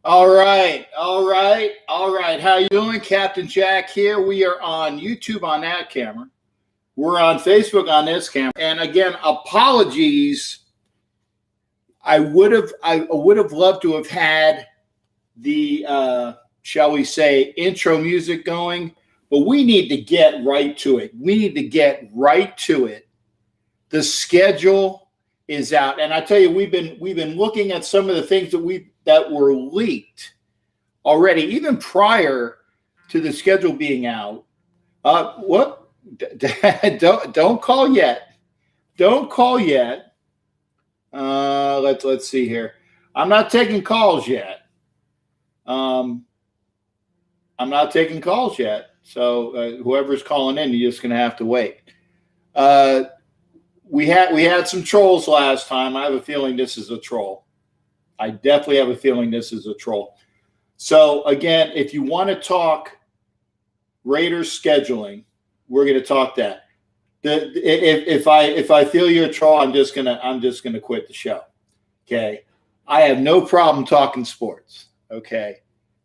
All right. How you doing? Captain Jack here. We are on YouTube on that camera. We're on Facebook on this camera. And again, apologies. I would have loved to have had the shall we say intro music going, but we need to get right to it. The schedule is out, and I tell you, we've been looking at some of the things that were leaked already, even prior to the schedule being out. What? Don't call yet. Don't call yet. Let's see here. I'm not taking calls yet. I'm not taking calls yet. So whoever's calling in, you're just going to have to wait. We had some trolls last time. I have a feeling this is a troll. I definitely have a feeling this is a troll. So again, if you want to talk Raiders scheduling, we're going to talk that. If I feel you're a troll, I'm just gonna quit the show. Okay. I have no problem talking sports. Okay.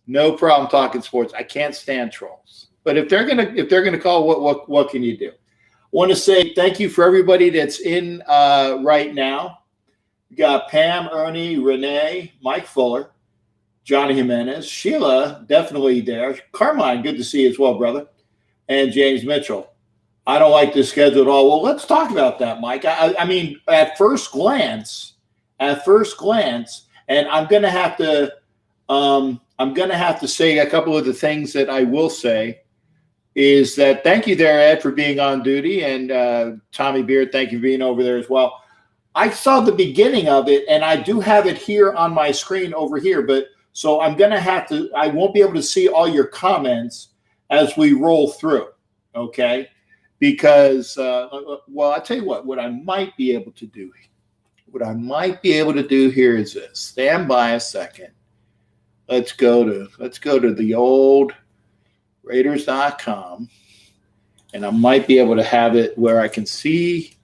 No problem talking sports. I can't stand trolls. But if they're gonna call, what can you do? I want to say thank you for everybody that's in right now. We got Pam, Ernie, Renee, Mike Fuller, Johnny Jimenez, Sheila, definitely there. Carmine, good to see you as well, brother. And James Mitchell. I don't like this schedule at all. Well, let's talk about that, Mike. I mean, at first glance, and I'm gonna have to say a couple of the things that I will say is that thank you there, Ed, for being on duty, and Tommy Beard, thank you for being over there as well. I saw the beginning of it, and I do have it here on my screen over here, but so I won't be able to see all your comments as we roll through, okay? Because, well, I'll tell you what I might be able to do. What I might be able to do here is this. Stand by a second. Let's go to the old Raiders.com, and I might be able to have it where I can see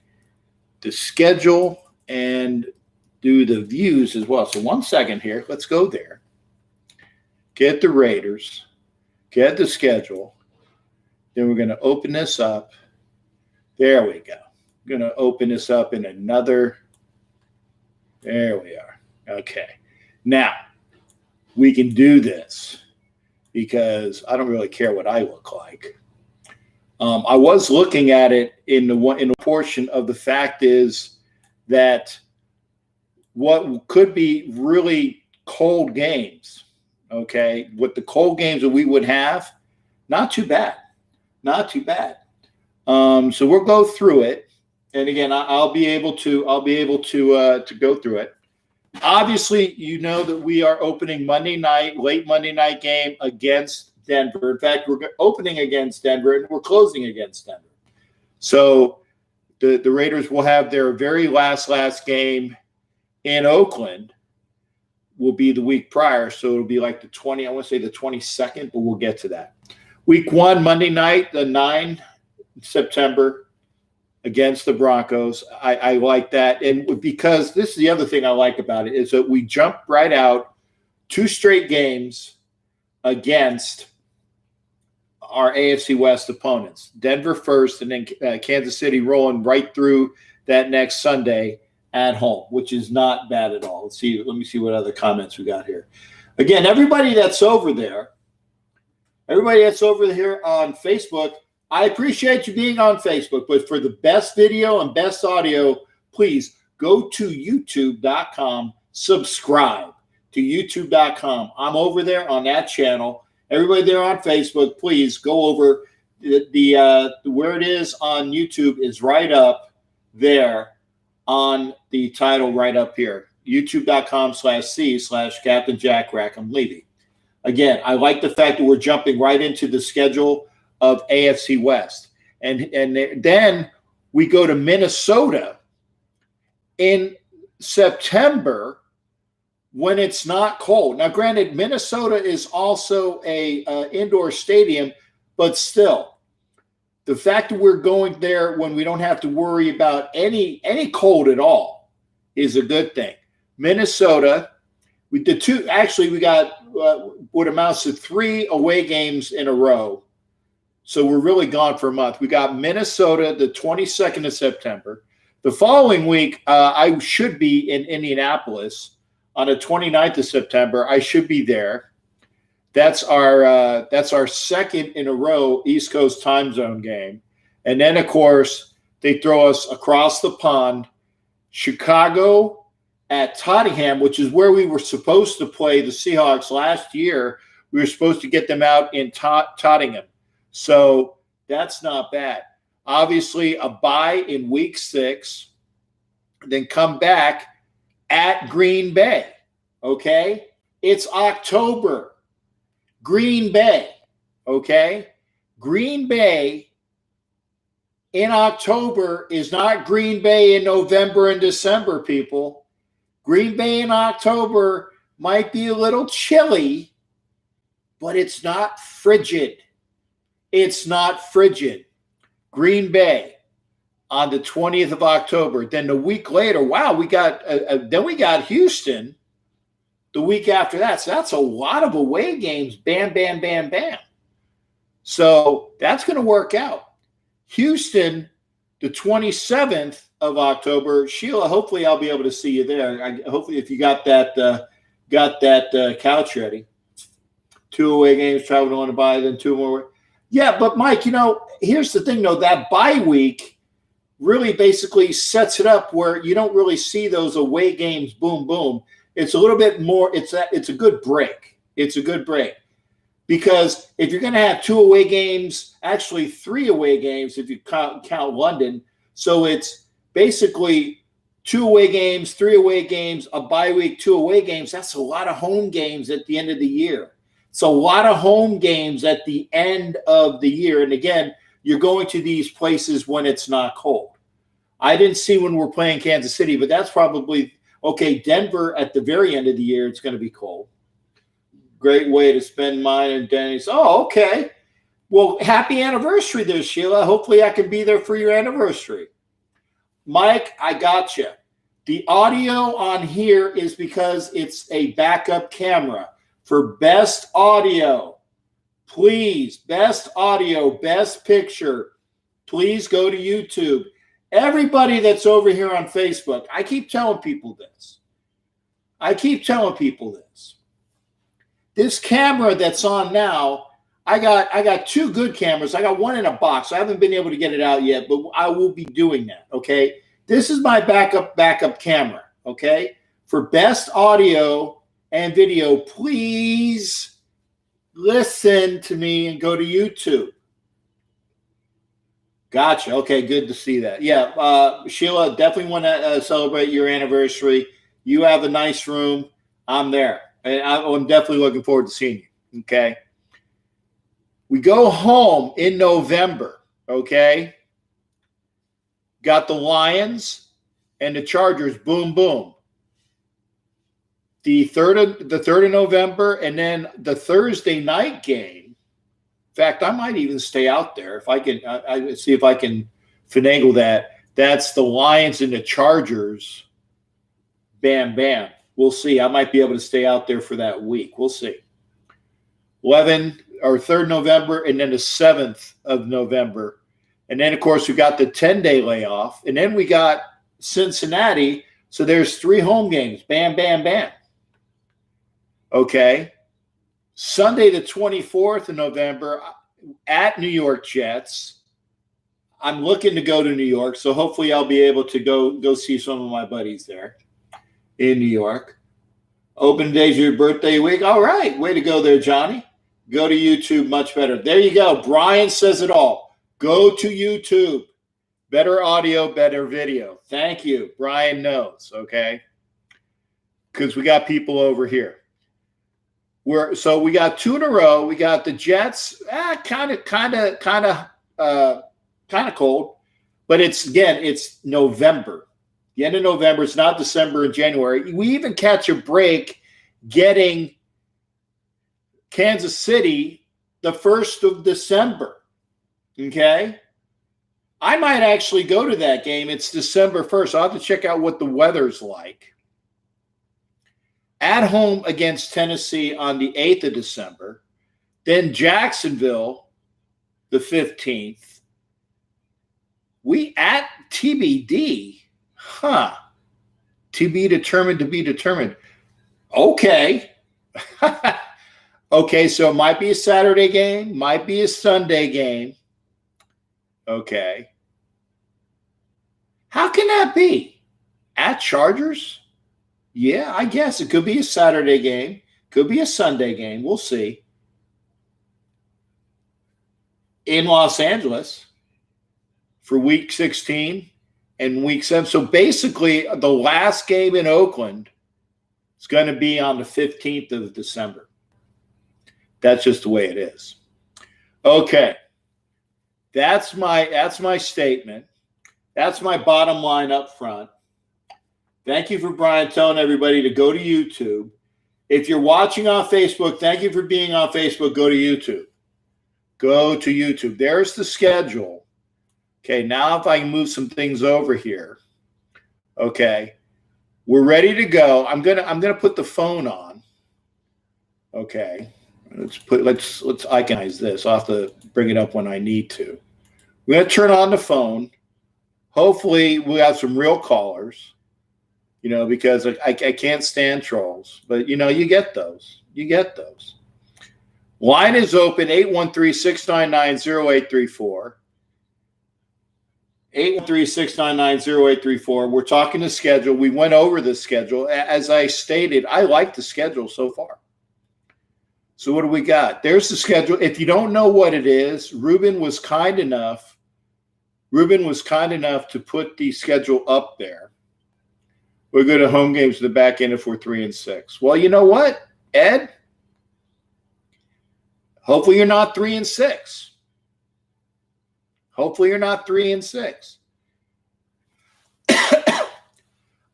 the schedule and do the views as well. So 1 second here. Let's go there. Get the Raiders. Get the schedule. Then we're going to open this up. There we go. I'm going to open this up in another. There we are. Okay. Now, we can do this because I don't really care what I look like. I was looking at it in a portion of the fact is that what could be really cold games, okay, with the cold games that we would have, not too bad. So we'll go through it, and again, I'll be able to go through it. Obviously, you know that we are opening late Monday night game against Denver. In fact, we're opening against Denver and we're closing against Denver. So the Raiders will have their very last game in Oakland will be the week prior. So it'll be like I want to say the 22nd, but we'll get to that. Week 1, Monday night, the 9th September against the Broncos. I like that. And because this is the other thing I like about it is that we jump right out 2 straight games against our AFC West opponents. Denver first, and then Kansas City rolling right through that next Sunday at home, which is not bad at all. Let me see what other comments we got here. Again, everybody that's over there on Facebook, I appreciate you being on Facebook, but for the best video and best audio, please go to youtube.com, subscribe to youtube.com. I'm over there on that channel. Everybody there on Facebook, please go over the where it is on YouTube is right up there on the title right up here, youtube.com/C/Captain Jack Rackham Levy. Again, I like the fact that we're jumping right into the schedule of AFC West. And then we go to Minnesota in September when it's not cold. Now, granted, Minnesota is also a indoor stadium, but still, the fact that we're going there when we don't have to worry about any cold at all is a good thing. Minnesota, We did two. Actually, we got what amounts to 3 away games in a row. So we're really gone for a month. We got Minnesota the 22nd of September. The following week, I should be in Indianapolis on the 29th of September. I should be there. That's our second in a row East Coast time zone game. And then, of course, they throw us across the pond, Chicago at Tottenham, which is where we were supposed to play the Seahawks last year. We were supposed to get them out in Tottenham. So that's not bad. Obviously, a bye in week 6, then come back at Green Bay. Okay? It's October. Green Bay. Okay? Green Bay in October is not Green Bay in November and December, people. Green Bay in October might be a little chilly, but it's not frigid. It's not frigid. Green Bay on the 20th of October. Then the week later, wow, we got Houston the week after that. So that's a lot of away games. Bam, bam, bam, bam. So that's going to work out. Houston, the 27th of October. Sheila, hopefully I'll be able to see you there. Hopefully if you got that couch ready. 2 away games, travel to one to buy, then 2 more. Yeah, but Mike, here's the thing, though. That bye week really basically sets it up where you don't really see those away games, boom, boom. It's a little bit more, it's a good break. It's a good break. Because if you're going to have 2 away games, actually 3 away games if you count London, so it's basically 2 away games, 3 away games, a bye week, 2 away games. That's a lot of home games at the end of the year. It's a lot of home games at the end of the year. And again, you're going to these places when it's not cold. I didn't see when we're playing Kansas City, but that's probably, okay, Denver at the very end of the year, it's going to be cold. Great way to spend mine and Denny's. Oh, okay. Well, happy anniversary there, Sheila. Hopefully I can be there for your anniversary. Mike, I got you. The audio on here is because it's a backup camera. For best audio, please, best audio, best picture, please go to YouTube. Everybody that's over here on Facebook, I keep telling people this. This camera that's on now, I got 2 good cameras. I got one in a box. I haven't been able to get it out yet, but I will be doing that, okay? This is my backup camera, okay? For best audio and video, please listen to me and go to YouTube. Gotcha. Okay, good to see that. Yeah, Sheila, definitely want to celebrate your anniversary. You have a nice room. I'm there. And I'm definitely looking forward to seeing you. Okay. We go home in November. Okay. Got the Lions and the Chargers. Boom, boom. The 3rd of November, and then the Thursday night game. In fact, I might even stay out there if I can. I see if I can finagle that. That's the Lions and the Chargers. Bam, bam. We'll see. I might be able to stay out there for that week. We'll see. 3rd November, and then the 7th of November. And then, of course, we got the 10-day layoff. And then we got Cincinnati. So there's 3 home games. Bam, bam, bam. Okay. Sunday, the 24th of November, at New York Jets. I'm looking to go to New York, so hopefully I'll be able to go see some of my buddies there in New York. Open days of your birthday week. All right. Way to go there, Johnny. Go to YouTube. Much better. There you go. Brian says it all. Go to YouTube. Better audio, better video. Thank you. Brian knows, okay? Because we got people over here. So we got 2 in a row. We got the Jets, kind of cold, but it's November. The end of November. It's not December and January. We even catch a break getting Kansas City the 1st of December. Okay. I might actually go to that game. It's December 1st. I'll have to check out what the weather's like. at home against Tennessee on the 8th of December, then Jacksonville the 15th. We at TBD, huh? To be determined, to be determined. Okay. Okay, so it might be a Saturday game, might be a Sunday game. Okay. How can that be? At Chargers? Yeah, I guess it could be a Saturday game, could be a Sunday game. We'll see. In Los Angeles for week 16 and week 7. So basically, the last game in Oakland is going to be on the 15th of December. That's just the way it is. Okay. That's my statement. That's my bottom line up front. Thank you for Brian telling everybody to go to YouTube. If you're watching on Facebook, thank you for being on Facebook. Go to YouTube. Go to YouTube. There's the schedule. Okay, now if I can move some things over here. Okay, we're ready to go. I'm gonna put the phone on. Okay, let's iconize this. I'll have to bring it up when I need to. We're gonna turn on the phone. Hopefully, we have some real callers. You know, because I can't stand trolls, but you know, you get those. You get those. Line is open, 813-699-0834. 813-699-0834. We're talking the schedule. We went over the schedule. As I stated, I like the schedule so far. So what do we got? There's the schedule. If you don't know what it is, Ruben was kind enough to put the schedule up there. We're good at home games to the back end if we're 3-6. Well, you know what, Ed? Hopefully you're not 3-6. Hopefully you're not 3-6.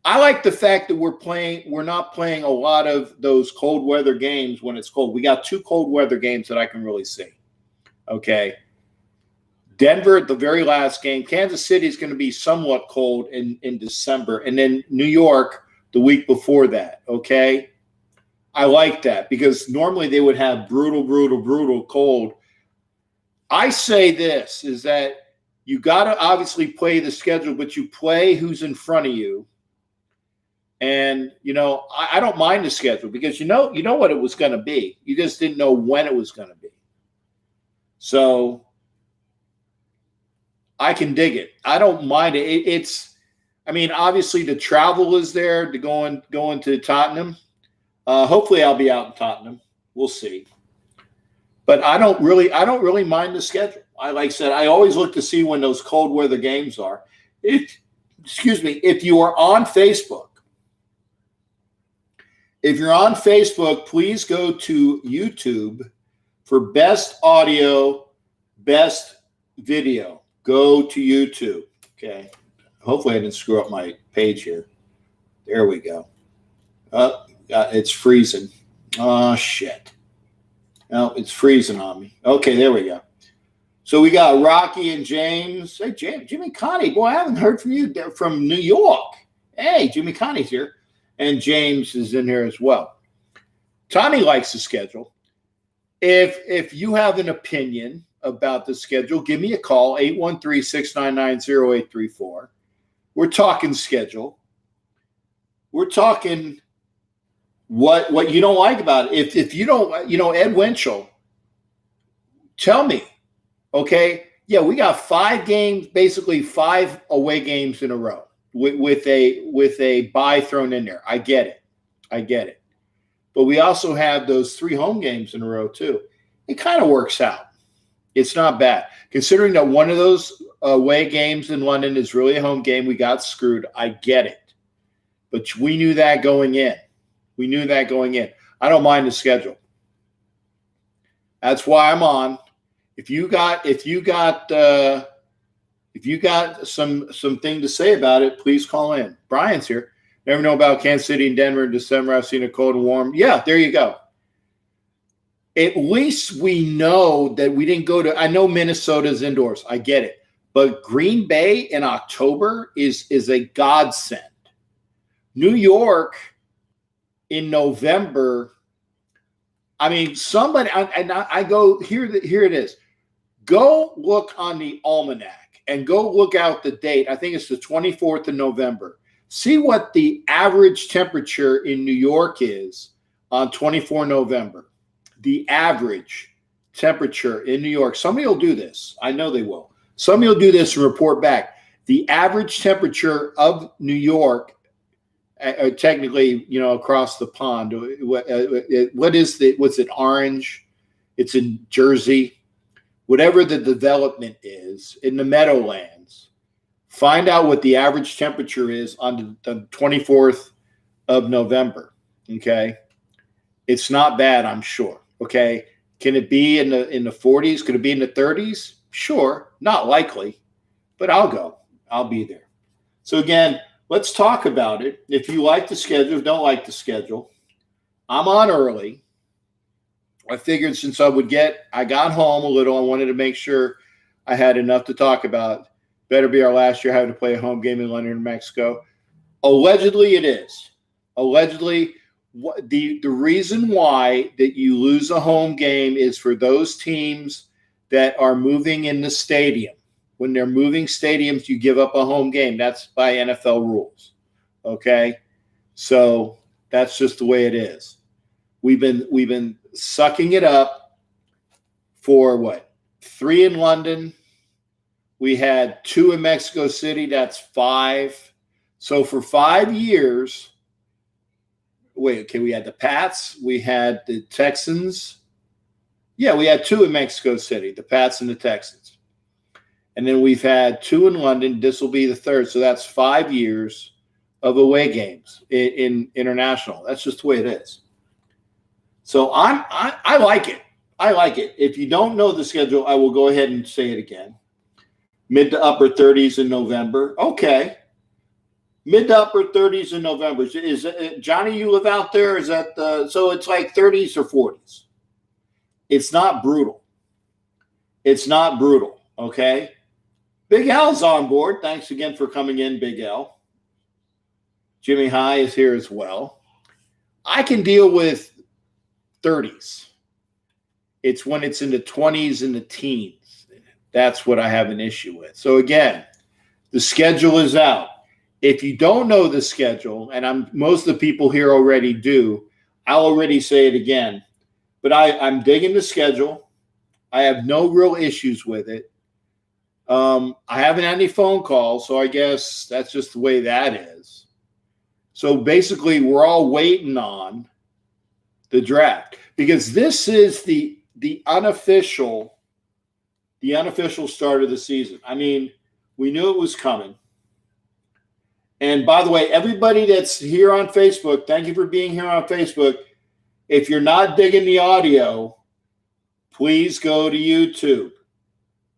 I like the fact that we're not playing a lot of those cold weather games when it's cold. We got 2 cold weather games that I can really see. Okay. Denver at the very last game. Kansas City is going to be somewhat cold in December. And then New York the week before that, okay? I like that because normally they would have brutal cold. I say this is that you got to obviously play the schedule, but you play who's in front of you. And, you know, I don't mind the schedule because you know what it was going to be. You just didn't know when it was going to be. So I can dig it. I don't mind it. It's, I mean, obviously the travel is there to going to Tottenham. Hopefully I'll be out in Tottenham. We'll see. But I don't really mind the schedule. Like I said, I always look to see when those cold weather games are. If you are on Facebook, please go to YouTube for best audio, best video. Go to YouTube. Okay. Hopefully I didn't screw up my page here. There we go. It's freezing. Oh, shit. No, it's freezing on me. Okay, there we go. So we got Rocky and James. Hey, Jimmy Connie. Boy, I haven't heard from you from New York. Hey, Jimmy Connie's here. And James is in here as well. Tommy likes the schedule. If you have an opinion about the schedule, give me a call, 813-699-0834. We're talking schedule. We're talking what you don't like about it. If you don't, you know, Ed Winchell, tell me, okay, yeah, we got 5 games, basically 5 away games in a row with a bye thrown in there. I get it. But we also have those 3 home games in a row too. It kind of works out. It's not bad. Considering that one of those away games in London is really a home game, we got screwed. I get it. But we knew that going in. I don't mind the schedule. That's why I'm on. If you got something to say about it, please call in. Brian's here. Never know about Kansas City and Denver in December. I've seen it cold and warm. Yeah, there you go. At least we know that we didn't go to – I know Minnesota's indoors. I get it. But Green Bay in October is a godsend. New York, in November. I mean, somebody, and I go, here it is. Go look on the almanac and go look out the date. I think it's the 24th of November. See what the average temperature in New York is on 24 November. The average temperature in New York. Somebody will do this. I know they will. Somebody will do this and report back. The average temperature of New York, technically, across the pond. What's it? Orange? It's in Jersey. Whatever the development is in the Meadowlands. Find out what the average temperature is on the 24th of November. Okay, it's not bad, I'm sure. Okay, can it be in the 40s? Could it be in the 30s? Sure, not likely, but I'll go. I'll be there. So again, let's talk about it. If you like the schedule, don't like the schedule, I'm on early. I figured since I got home a little, I wanted to make sure I had enough to talk about. Better be our last year having to play a home game in London, Mexico. Allegedly, it is. Allegedly, the reason why that you lose a home game is for those teams that are moving in the stadium. When they're moving stadiums, you give up a home game. That's by NFL rules. Okay? So that's just the way it is. We've been sucking it up for what? 3 in London. We had 2 in Mexico City. That's 5. So for 5 years, we had the Pats. We had the Texans. Yeah, we had 2 in Mexico City, the Pats and the Texans. And then we've had 2 in London. This will be the 3rd. So that's 5 years of away games in international. That's just the way it is. So I like it. I like it. If you don't know the schedule, I will go ahead and say it again. Mid to upper 30s in November. Okay. Mid to upper 30s in November. Is Johnny, you live out there? Is that so it's like 30s or 40s. It's not brutal. It's not brutal. Okay. Big L's on board. Thanks again for coming in, Big L. Jimmy High is here as well. I can deal with 30s. It's when it's in the 20s and the teens. That's what I have an issue with. So again, the schedule is out. If you don't know the schedule, and most of the people here already do, I'll already say it again. But I'm digging the schedule. I have no real issues with it. I haven't had any phone calls, so I guess that's just the way that is. So basically, we're all waiting on the draft because this is the unofficial start of the season. I mean, we knew it was coming. And by the way, everybody that's here on Facebook, thank you for being here on Facebook. If you're not digging the audio, please go to YouTube.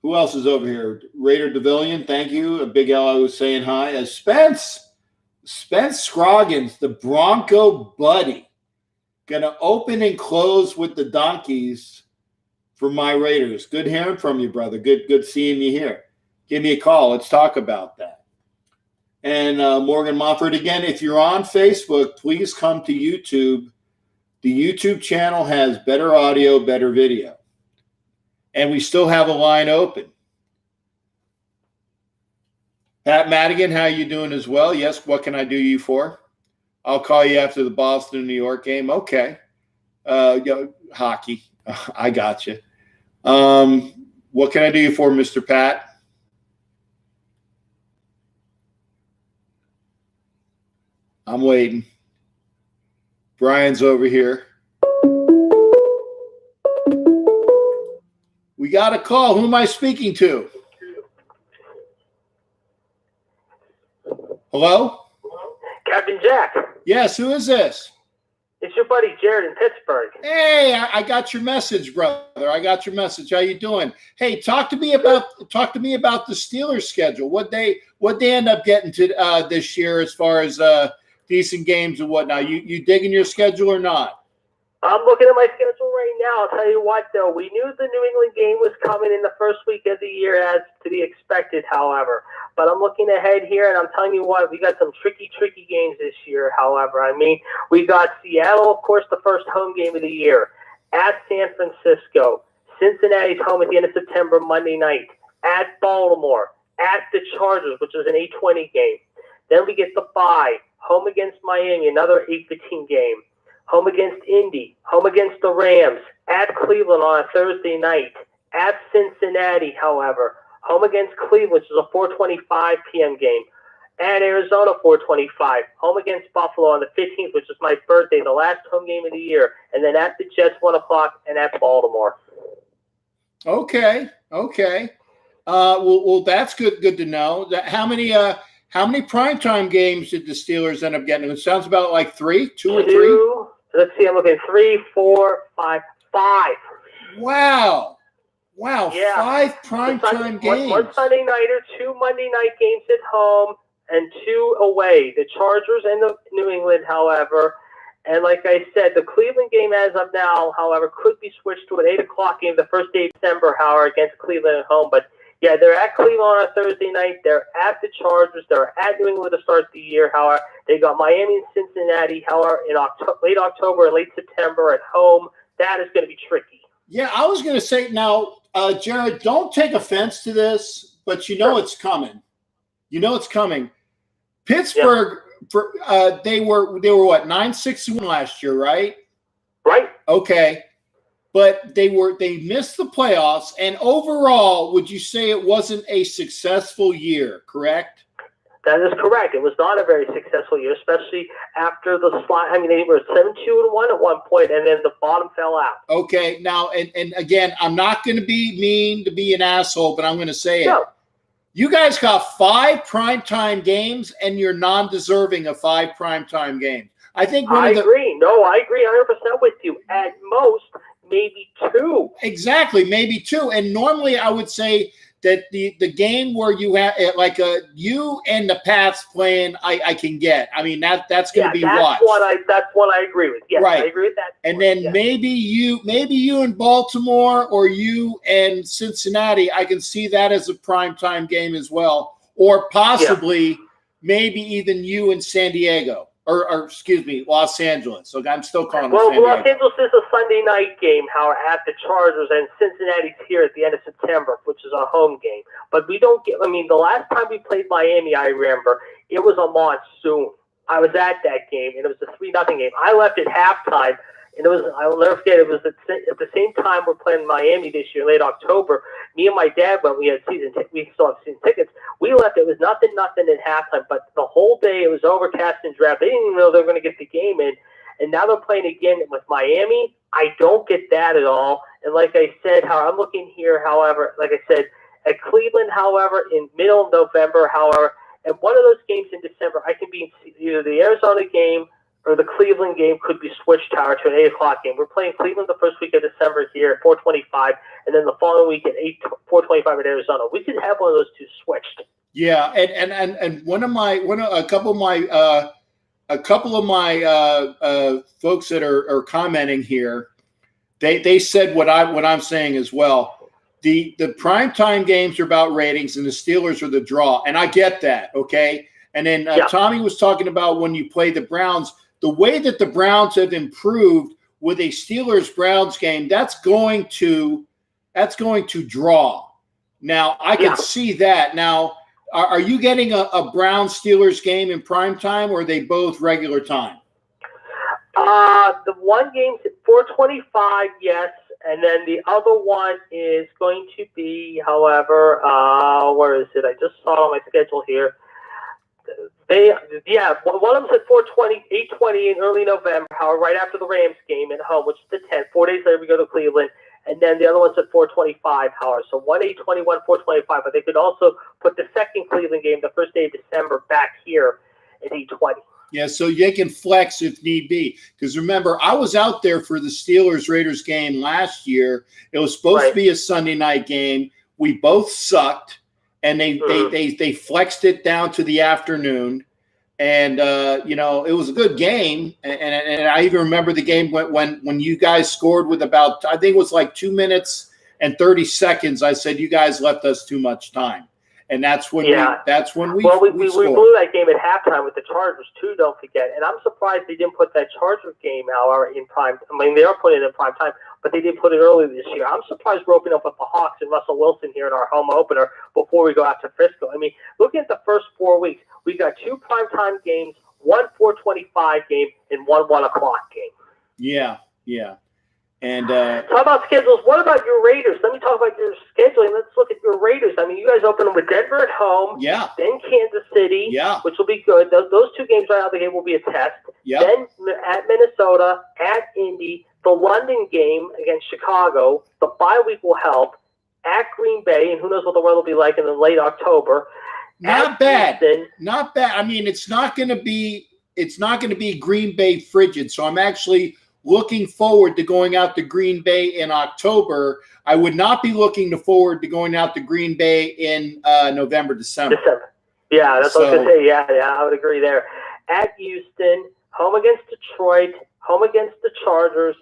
Who else is over here? Raider Devillion, thank you. A Big L, I was saying hi. Spence Scroggins, the Bronco buddy, going to open and close with the Donkeys for my Raiders. Good hearing from you, brother. Good seeing you here. Give me a call. Let's talk about that. And Morgan Mofford, again, if you're on Facebook, please come to YouTube. The YouTube channel has better audio, better video. And we still have a line open. Pat Madigan, how you doing as well? Yes, what can I do you for? I'll call you after the Boston, New York game. Okay. Hockey. I got you. What can I do you for, Mr. Pat? I'm waiting. Brian's over here. We got a call. Who am I speaking to? Hello? Captain Jack. Yes, who is this? It's your buddy Jared in Pittsburgh. Hey, I got your message, brother. I got your message. How you doing? Hey, talk to me about the Steelers schedule. What they end up getting to this year as far as decent games and whatnot. You digging your schedule or not? I'm looking at my schedule right now. I'll tell you what, though. We knew the New England game was coming in the first week of the year, as to be expected, however. But I'm looking ahead here, and I'm telling you what, we got some tricky games this year, however. I mean, we got Seattle, of course, the first home game of the year, at San Francisco. Cincinnati's home at the end of September, Monday night. At Baltimore. At the Chargers, which is an 8:20 game. Then we get the bye. Home against Miami, another 8:15 game. Home against Indy, home against the Rams, at Cleveland on a Thursday night, at Cincinnati, however, home against Cleveland, which is a 4:25 p.m. game, at Arizona, 4:25, home against Buffalo on the 15th, which is my birthday, the last home game of the year, and then at the Jets, 1 o'clock, and at Baltimore. Okay. Well, that's good to know. How many primetime games did the Steelers end up getting? It sounds about like 3, 2 or 3. Let's see, I'm looking 3, 4, 5. Wow. Yeah. 5 primetime games. One Sunday nighter, 2 Monday night games at home, and 2 away. The Chargers and the New England, however. And like I said, the Cleveland game as of now, however, could be switched to an 8 o'clock game the first day of December, however, against Cleveland at home. But yeah, they're at Cleveland on a Thursday night. They're at the Chargers. They're at New England to start the year. However, they got Miami and Cincinnati, however, in late October and late September at home. That is going to be tricky. Yeah, I was going to say now, Jared, don't take offense to this, but you know it's coming. Pittsburgh, they were what, 9-6-1 last year, right? Right. Okay. But they missed the playoffs, and overall, would you say it wasn't a successful year, correct? That is correct. It was not a very successful year, especially after the slide. I mean, they were 7-2-1 at one point, and then the bottom fell out. Okay, now, and again, I'm not going to be mean to be an asshole, but I'm going to say it. You guys got 5 primetime games, and you're non-deserving of 5 primetime games. I think I agree. No, I agree 100% with you. At most, maybe 2. Exactly, maybe 2. And normally I would say that the game where you have like you and the Pats playing, I can get. I mean that's going to be watched. That's one I agree with. Yes, right. I agree with that. And then maybe you in Baltimore or you and Cincinnati, I can see that as a primetime game as well, or possibly maybe even you in San Diego. Or excuse me, Los Angeles. So I'm still calling it San Diego. Los Angeles is a Sunday night game, however, at the Chargers, and Cincinnati's here at the end of September, which is a home game. But we don't get – I mean, the last time we played Miami, I remember, it was a monsoon. I was at that game, and it was a 3-0 game. I left at halftime, and it was – I'll never forget, it was at the same time we're playing Miami this year, late October. Me and my dad, when we still have season tickets, we left. It was nothing at halftime, but the whole day it was overcast and drab. They didn't even know they were going to get the game in, and now they're playing again with Miami. I don't get that at all. And like I said, how I'm looking here, however, like I said, at Cleveland, however, in middle of November, however, and one of those games in December, I can be either the Arizona game or the Cleveland game could be switched, Tower, to an 8 o'clock game. We're playing Cleveland the first week of December here at 4:25, and then the following week at 4:25 at Arizona. We could have one of those 2 switched. Yeah, and a couple of my folks that are commenting here, they said what I'm saying as well. The primetime games are about ratings, and the Steelers are the draw, and I get that. Okay, and then Tommy was talking about when you play the Browns. The way that the Browns have improved with a Steelers-Browns game, that's going to draw. Now, I can see that. Now, are you getting a Browns-Steelers game in prime time, or are they both regular time? The one game's at 4:25, yes, and then the other one is going to be, however, where is it? I just saw it on my schedule here. One of them's at 8:20 in early November, however, right after the Rams game at home, which is the 10th. 4 days later, we go to Cleveland, and then the other one's at 4:25, however. So 8:20, 4:25, but they could also put the second Cleveland game, the first day of December, back here at 8:20. Yeah, so they can flex if need be. Because remember, I was out there for the Steelers-Raiders game last year. It was supposed to be a Sunday night game. We both sucked. And they flexed it down to the afternoon. And it was a good game. And I even remember the game when you guys scored with about, I think it was like 2 minutes and 30 seconds. I said, you guys left us too much time. And that's when we we blew that game at halftime with the Chargers too. Don't forget. And I'm surprised they didn't put that Chargers game, however, in prime. I mean, they are putting it in prime time, but they didn't put it early this year. I'm surprised we're opening up with the Hawks and Russell Wilson here in our home opener before we go out to Frisco. I mean, looking at the first 4 weeks, we got 2 primetime games, 1 4:25 game, and 1 1 o'clock game. Yeah. And talk about schedules. What about your Raiders? Let me talk about your scheduling. Let's look at your Raiders. I mean, you guys open with Denver at home. Yeah. Then Kansas City. Yeah. Which will be good. Those 2 games right out of the game will be a test. Yeah. Then at Minnesota, at Indy, the London game against Chicago. The bye week will help. At Green Bay, and who knows what the weather will be like in the late October. Not bad. Not bad. I mean, it's not going to be Green Bay frigid. So I'm actually looking forward to going out to Green Bay in October. I would not be looking forward to going out to Green Bay in November, December. Yeah, that's what I was going to say. Yeah, I would agree there. At Houston, home against Detroit, home against the Chargers,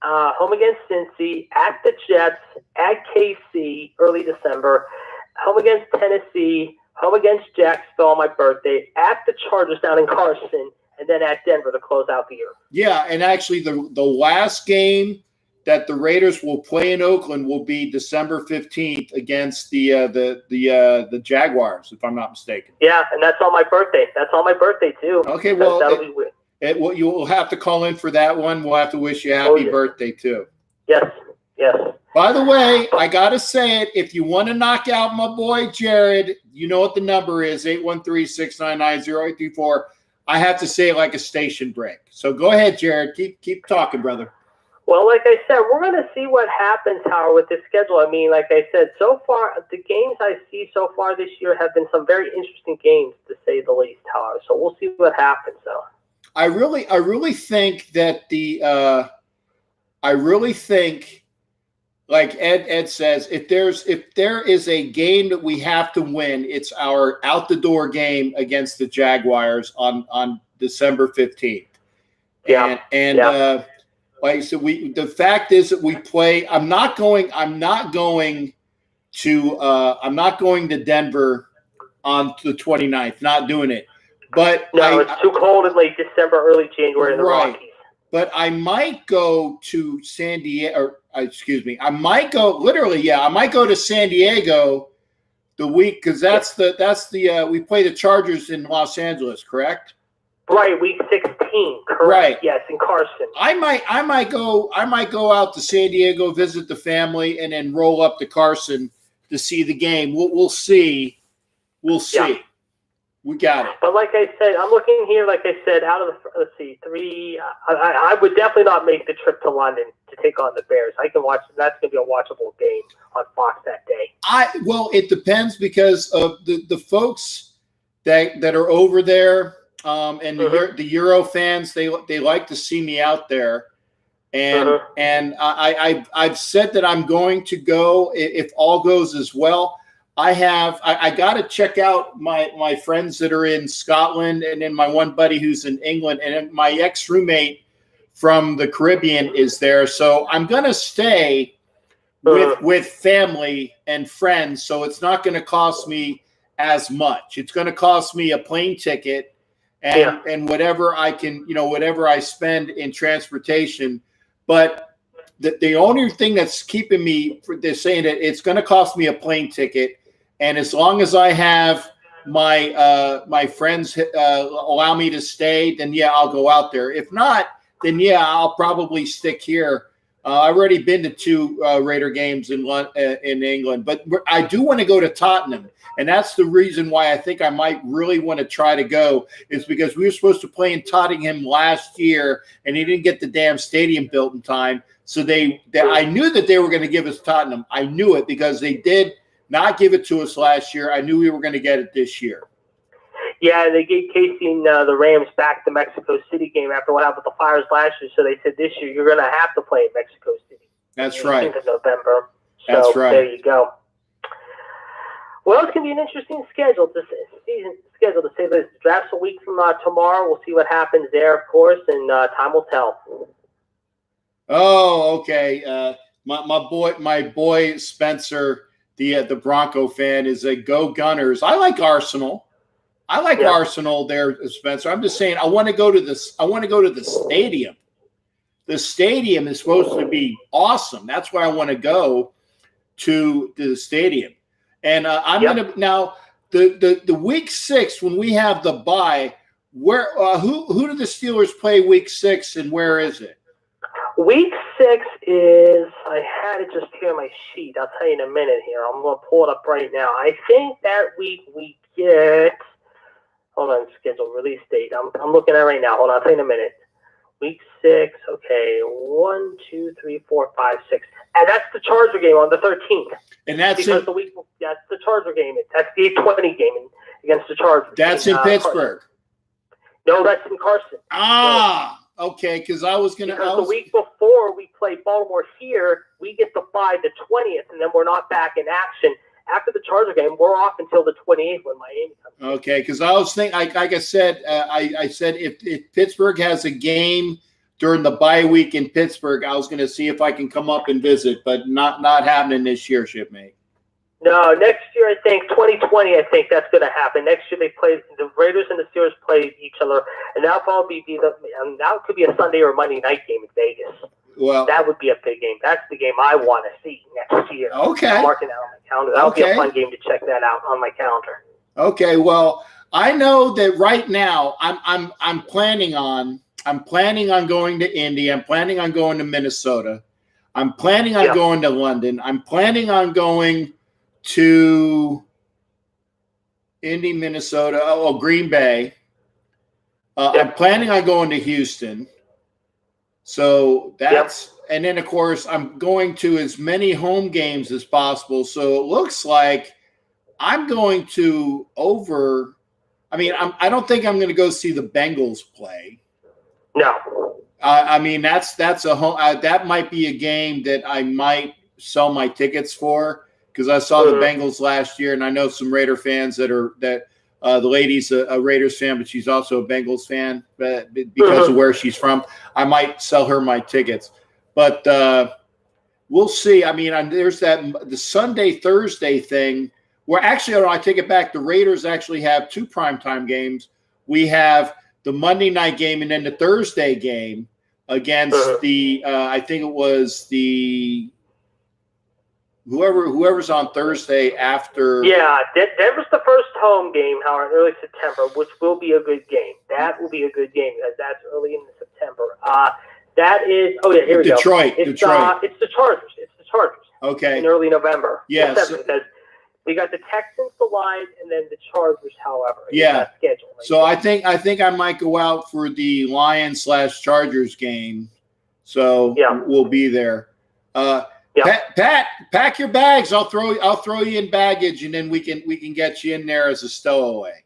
home against Cincy, at the Jets, at KC, early December, home against Tennessee, home against Jacksonville on my birthday, at the Chargers down in Carson, and then at Denver to close out the year. Yeah, and actually the last game that the Raiders will play in Oakland will be December 15th against the Jaguars, if I'm not mistaken. Yeah, and that's on my birthday. That's on my birthday too. Okay, well, you will have to call in for that one. We'll have to wish you a happy birthday too. Yes. By the way, I got to say it. If you want to knock out my boy Jared, you know what the number is, 813-699-0834. I have to say it like a station break. So go ahead, Jared. Keep talking, brother. Well, like I said, we're going to see what happens, Howard, with this schedule. I mean, like I said, so far, the games I see so far this year have been some very interesting games, to say the least, Howard. So we'll see what happens, though. I really think that like Ed says, if there is a game that we have to win, it's our out the door game against the Jaguars on December 15th. Yeah. Like so the fact is that we play. I'm not going to Denver on the 29th. Not doing it. But no, it's too cold in late December, early January in the Rockies. But I might go to San Diego, I might go to San Diego the week, because that's the we play the Chargers in Los Angeles, correct? Right, week 16, correct? Right. Yes, in Carson. I might go out to San Diego, visit the family, and then roll up to Carson to see the game. We'll see. Yeah. We got it. But like I said, I'm looking here, like I said, out of the, let's see, 3, I would definitely not make the trip to London to take on the Bears. I can watch, that's going to be a watchable game on Fox that day. Well, it depends, because of the folks that are over there, and the Euro fans, they like to see me out there. And I've said that I'm going to go if all goes as well. I got to check out my friends that are in Scotland, and then my one buddy who's in England, and my ex-roommate from the Caribbean is there. So I'm going to stay with family and friends. So it's not going to cost me as much. It's going to cost me a plane ticket and whatever I can, whatever I spend in transportation. But the only thing that's keeping me, they're saying that it's going to cost me a plane ticket. And as long as I have my friends allow me to stay, then I'll go out there. If not, then I'll probably stick here. I've already been to 2 Raider games in England, but I do want to go to Tottenham, and that's the reason why I think I might really want to try to go, is because we were supposed to play in Tottenham last year, and they didn't get the damn stadium built in time. So I knew that they were going to give us Tottenham. I knew it, because they did not give it to us last year. I knew we were going to get it this year. Yeah, they gave Casey and the Rams back the Mexico City game after what happened with the Flyers last year. So they said this year you're going to have to play in Mexico City. That's right. Of November. So that's right. There you go. Well, it's going to be an interesting schedule to say the least. Draft's a week from tomorrow. We'll see what happens there, of course, and time will tell. Oh, okay. My boy Spencer, the Bronco fan, is a go Gunners. I like Arsenal. Arsenal there, Spencer. I'm just saying I want to go to this. I want to go to the stadium. The stadium is supposed to be awesome. That's where I want to go to the stadium. And I'm gonna now the week 6 when we have the bye. Where who do the Steelers play week 6 and where is it? Week 6 is, I had it just here on my sheet. I'll tell you in a minute here. I'm going to pull it up right now. I think that week we get, hold on, schedule, release date. I'm looking at it right now. Hold on, I'll tell you in a minute. Week 6, okay, 1, 2, 3, 4, 5, 6. And that's the Charger game on the 13th. And that's because that's the Charger game. That's the 8:20 game against the Chargers. That's in Pittsburgh. No, that's in Carson. Okay, because I was going to. Because the week before we play Baltimore here, we get the bye the 20th, and then we're not back in action. After the Charger game, we're off until the 28th when Miami comes. Okay, because I was thinking, like I said, I said if Pittsburgh has a game during the bye week in Pittsburgh, I was going to see if I can come up and visit, but not happening this year, shipmate. No, next year I think 2020. I think that's going to happen. Next year they play the Raiders and the Steelers play each other, and that'll probably be now it could be a Sunday or Monday night game in Vegas. Well, that would be a big game. That's the game I want to see next year. Okay, I'm marking that on my calendar. That'll be a fun game to check that out on my calendar. Okay, well, I know that right now I'm planning on going to Indy. I'm planning on going to Minnesota. I'm planning on going to London. I'm planning on going to Indy, Minnesota, Green Bay. I'm planning on going to Houston. So that's, and then of course I'm going to as many home games as possible. So it looks like I'm going to I don't think I'm going to go see the Bengals play. No. I mean, that's a home, that might be a game that I might sell my tickets for. Because I saw the Bengals last year, and I know some Raider fans the lady's a Raiders fan, but she's also a Bengals fan because of where she's from. I might sell her my tickets, but we'll see. I mean, there's the Sunday Thursday thing where actually, I take it back. The Raiders actually have 2 primetime games. We have the Monday night game and then the Thursday game against the I think it was the. Whoever's on Thursday after. Yeah, Denver's the first home game, however, in early September, which will be a good game. That will be a good game because that's early in September. That is, here we Detroit. go. Detroit. It's the Chargers. Okay. In early November. Yes. Because we got the Texans, the Lions, and then the Chargers, however. Yeah. Schedule so I think I might go out for the Lions/Chargers game. So we'll be there. Pat, pack your bags. I'll throw you in baggage, and then we can get you in there as a stowaway.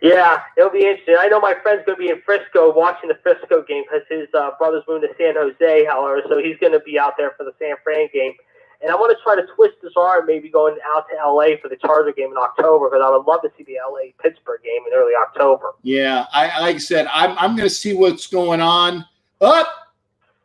Yeah, it'll be interesting. I know my friend's going to be in Frisco watching the Frisco game because his brother's moving to San Jose, however, so he's going to be out there for the San Fran game. And I want to try to twist his arm, maybe going out to L.A. for the Charger game in October, because I would love to see the L.A.-Pittsburgh game in early October. Yeah, like I said, I'm going to see what's going on.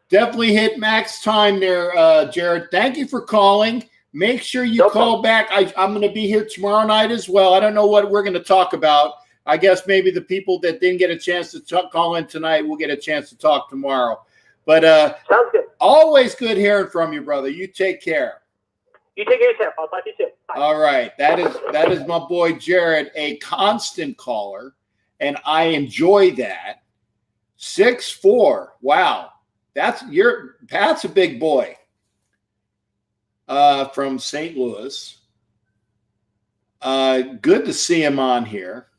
Definitely hit max time there, Jared. Thank you for calling. Make sure you call back. I'm going to be here tomorrow night as well. I don't know what we're going to talk about. I guess maybe the people that didn't get a chance to call in tonight will get a chance to talk tomorrow. But sounds good. Always good hearing from you, brother. You take care. You take care of yourself. I'll talk to you soon. Bye. All right. That is my boy Jared, a constant caller, and I enjoy that. 6'4". Wow. Pat's a big boy from St. Louis. Good to see him on here.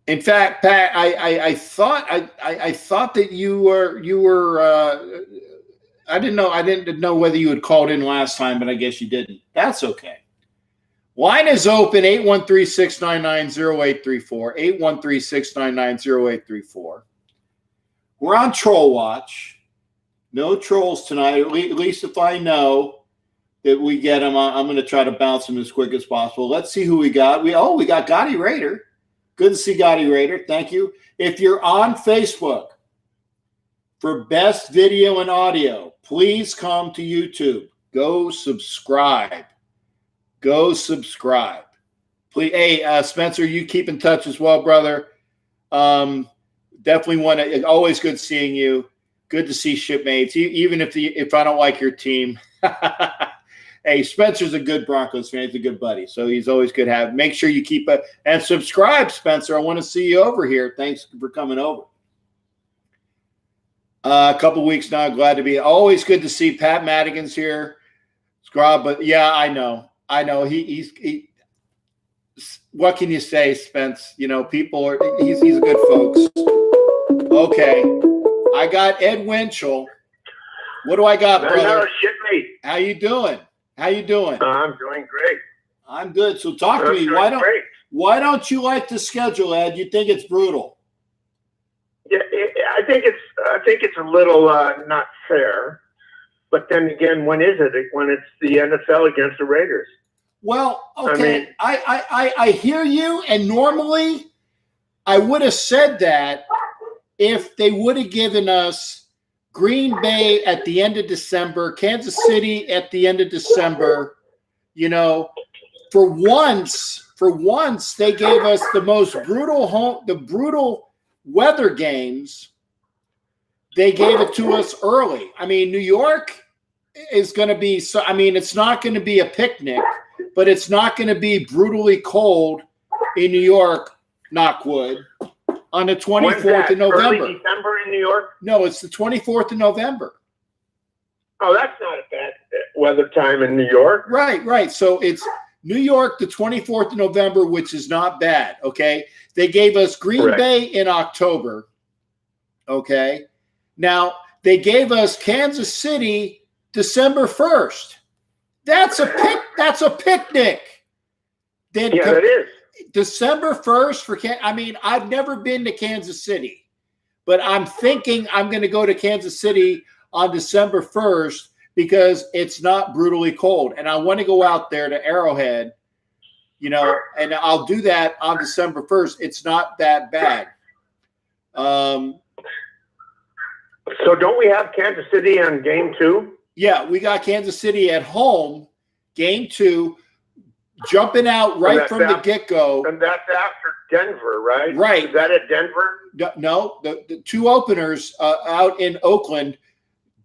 In fact, Pat, I thought that you were I didn't know whether you had called in last time, but I guess you didn't. That's okay. Line is open, 813-699-0834, 813-699-0834. We're on Troll Watch. No trolls tonight, at least if I know. that we get him. I'm going to try to bounce him as quick as possible. Let's see who we got. We got Gotti Raider. Good to see Gotti Raider. Thank you. If you're on Facebook for best video and audio, please come to YouTube. Go subscribe. Go subscribe. Please. Hey, Spencer, you keep in touch as well, brother. Definitely want to. Always good seeing you. Good to see shipmates, even if I don't like your team. Hey, Spencer's a good Broncos fan. He's a good buddy, so he's always good to have. Make sure you keep it and subscribe, Spencer. I want to see you over here. Thanks for coming over. A couple weeks now. Glad to be. Always good to see Pat Madigan's here. Scrub, but yeah, I know. He what can you say, Spence? You know, people are. He's a good folks. Okay, I got Ed Winchell. What do I got, brother? Shipmate. How you doing? How you doing? I'm doing great. I'm good. So talk to me. Why don't you like the schedule, Ed? You think it's brutal? Yeah, I think it's a little not fair. But then again, when is it? When it's the NFL against the Raiders? Well, okay. I hear you, and normally I would have said that if they would have given us Green Bay at the end of December, Kansas City at the end of December. You know, for once they gave us the most brutal weather games. They gave it to us early. I mean, New York is going to be so. I mean, it's not going to be a picnic, but it's not going to be brutally cold in New York. Knock wood. On the 24th of November. Early December in New York? No, it's the 24th of November. Oh, that's not a bad weather time in New York. Right. So it's New York, the 24th of November, which is not bad, okay? They gave us Green Bay in October, okay? Now, they gave us Kansas City December 1st. That's a picnic. Then it is. December 1st I've never been to Kansas City, but I'm thinking I'm going to go to Kansas City on December 1st because it's not brutally cold. And I want to go out there to Arrowhead, you know, and I'll do that on December 1st. It's not that bad. So don't we have Kansas City on game 2? Yeah, we got Kansas City at home, game 2. Jumping out right from the get-go. And that's after Denver, right? Right. Is that at Denver? No, the two openers out in Oakland.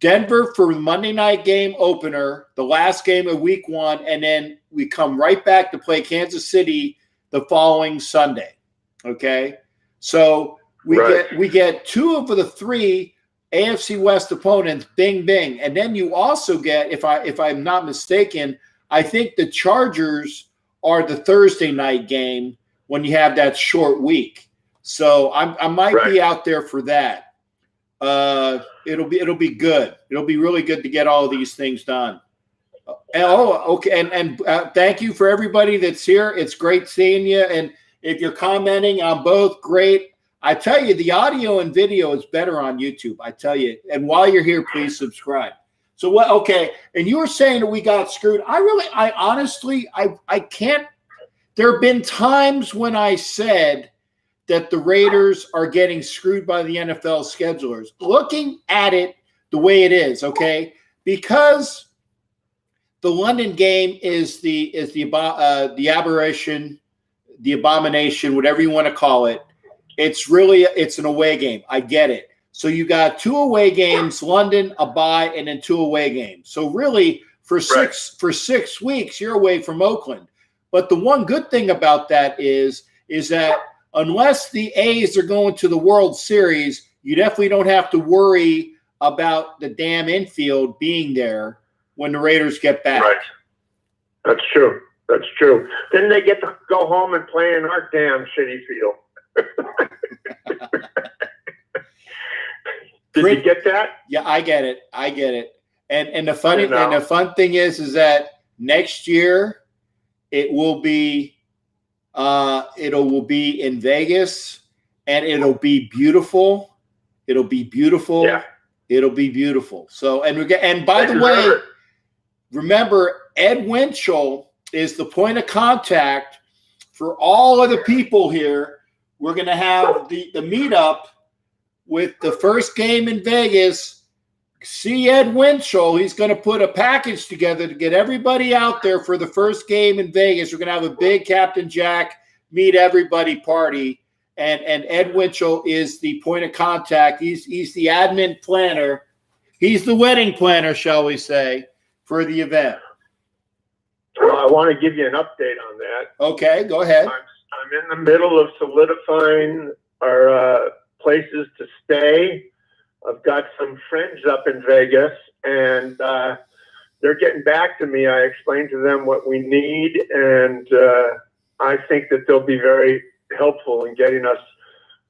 Denver for the Monday night game opener, the last game of week 1, and then we come right back to play Kansas City the following Sunday. Okay? So we get 2 of the 3 AFC West opponents, bing, bing. And then you also get, if I'm not mistaken, I think the Chargers are the Thursday night game when you have that short week. So I might be out there for that. It'll be good. It'll be really good to get all of these things done. Okay. And thank you for everybody that's here. It's great seeing you. And if you're commenting on both, great. I tell you, the audio and video is better on YouTube. I tell you. And while you're here, please subscribe. So what? Okay, and you were saying that we got screwed. I honestly can't. There have been times when I said that the Raiders are getting screwed by the NFL schedulers. Looking at it the way it is, okay, because the London game is the aberration, the abomination, whatever you want to call it. It's an away game. I get it. So you got 2 away games, London, a bye, and then 2 away games. So really, for 6 weeks, you're away from Oakland. But the one good thing about that is that unless the A's are going to the World Series, you definitely don't have to worry about the damn infield being there when the Raiders get back. Right. That's true. Then they get to go home and play in our damn shitty field. Did you get that? Yeah, I get it. And the fun thing is that next year it will be in Vegas, and it'll be beautiful. It'll be beautiful. Yeah. It'll be beautiful. So and by the way, remember Ed Winchell is the point of contact for all of the people here. We're going to have the meetup with the first game in Vegas. See Ed Winchell. He's going to put a package together to get everybody out there for the first game in Vegas. We're going to have a big Captain Jack meet everybody party. And Ed Winchell is the point of contact. He's the admin planner. He's the wedding planner, shall we say, for the event. Well, I want to give you an update on that. Okay, go ahead. I'm in the middle of solidifying our places to stay. I've got some friends up in Vegas, and they're getting back to me. I explained to them what we need, and I think that they'll be very helpful in getting us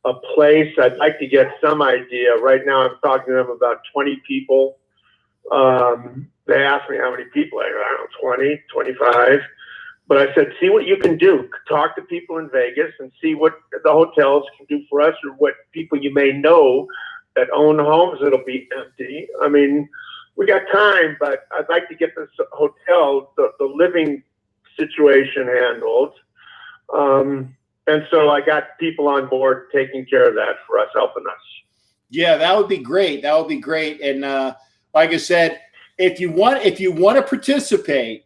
a place. I'd like to get some idea. Right now, I'm talking to them about 20 people. They asked me how many people. I don't know, 20, 25. But I said, see what you can do. Talk to people in Vegas and see what the hotels can do for us, or what people you may know that own homes that'll be empty. I mean, we got time, but I'd like to get this hotel, the living situation handled. And so I got people on board taking care of that for us, helping us. Yeah, that would be great. That would be great. And like I said, if you want to participate,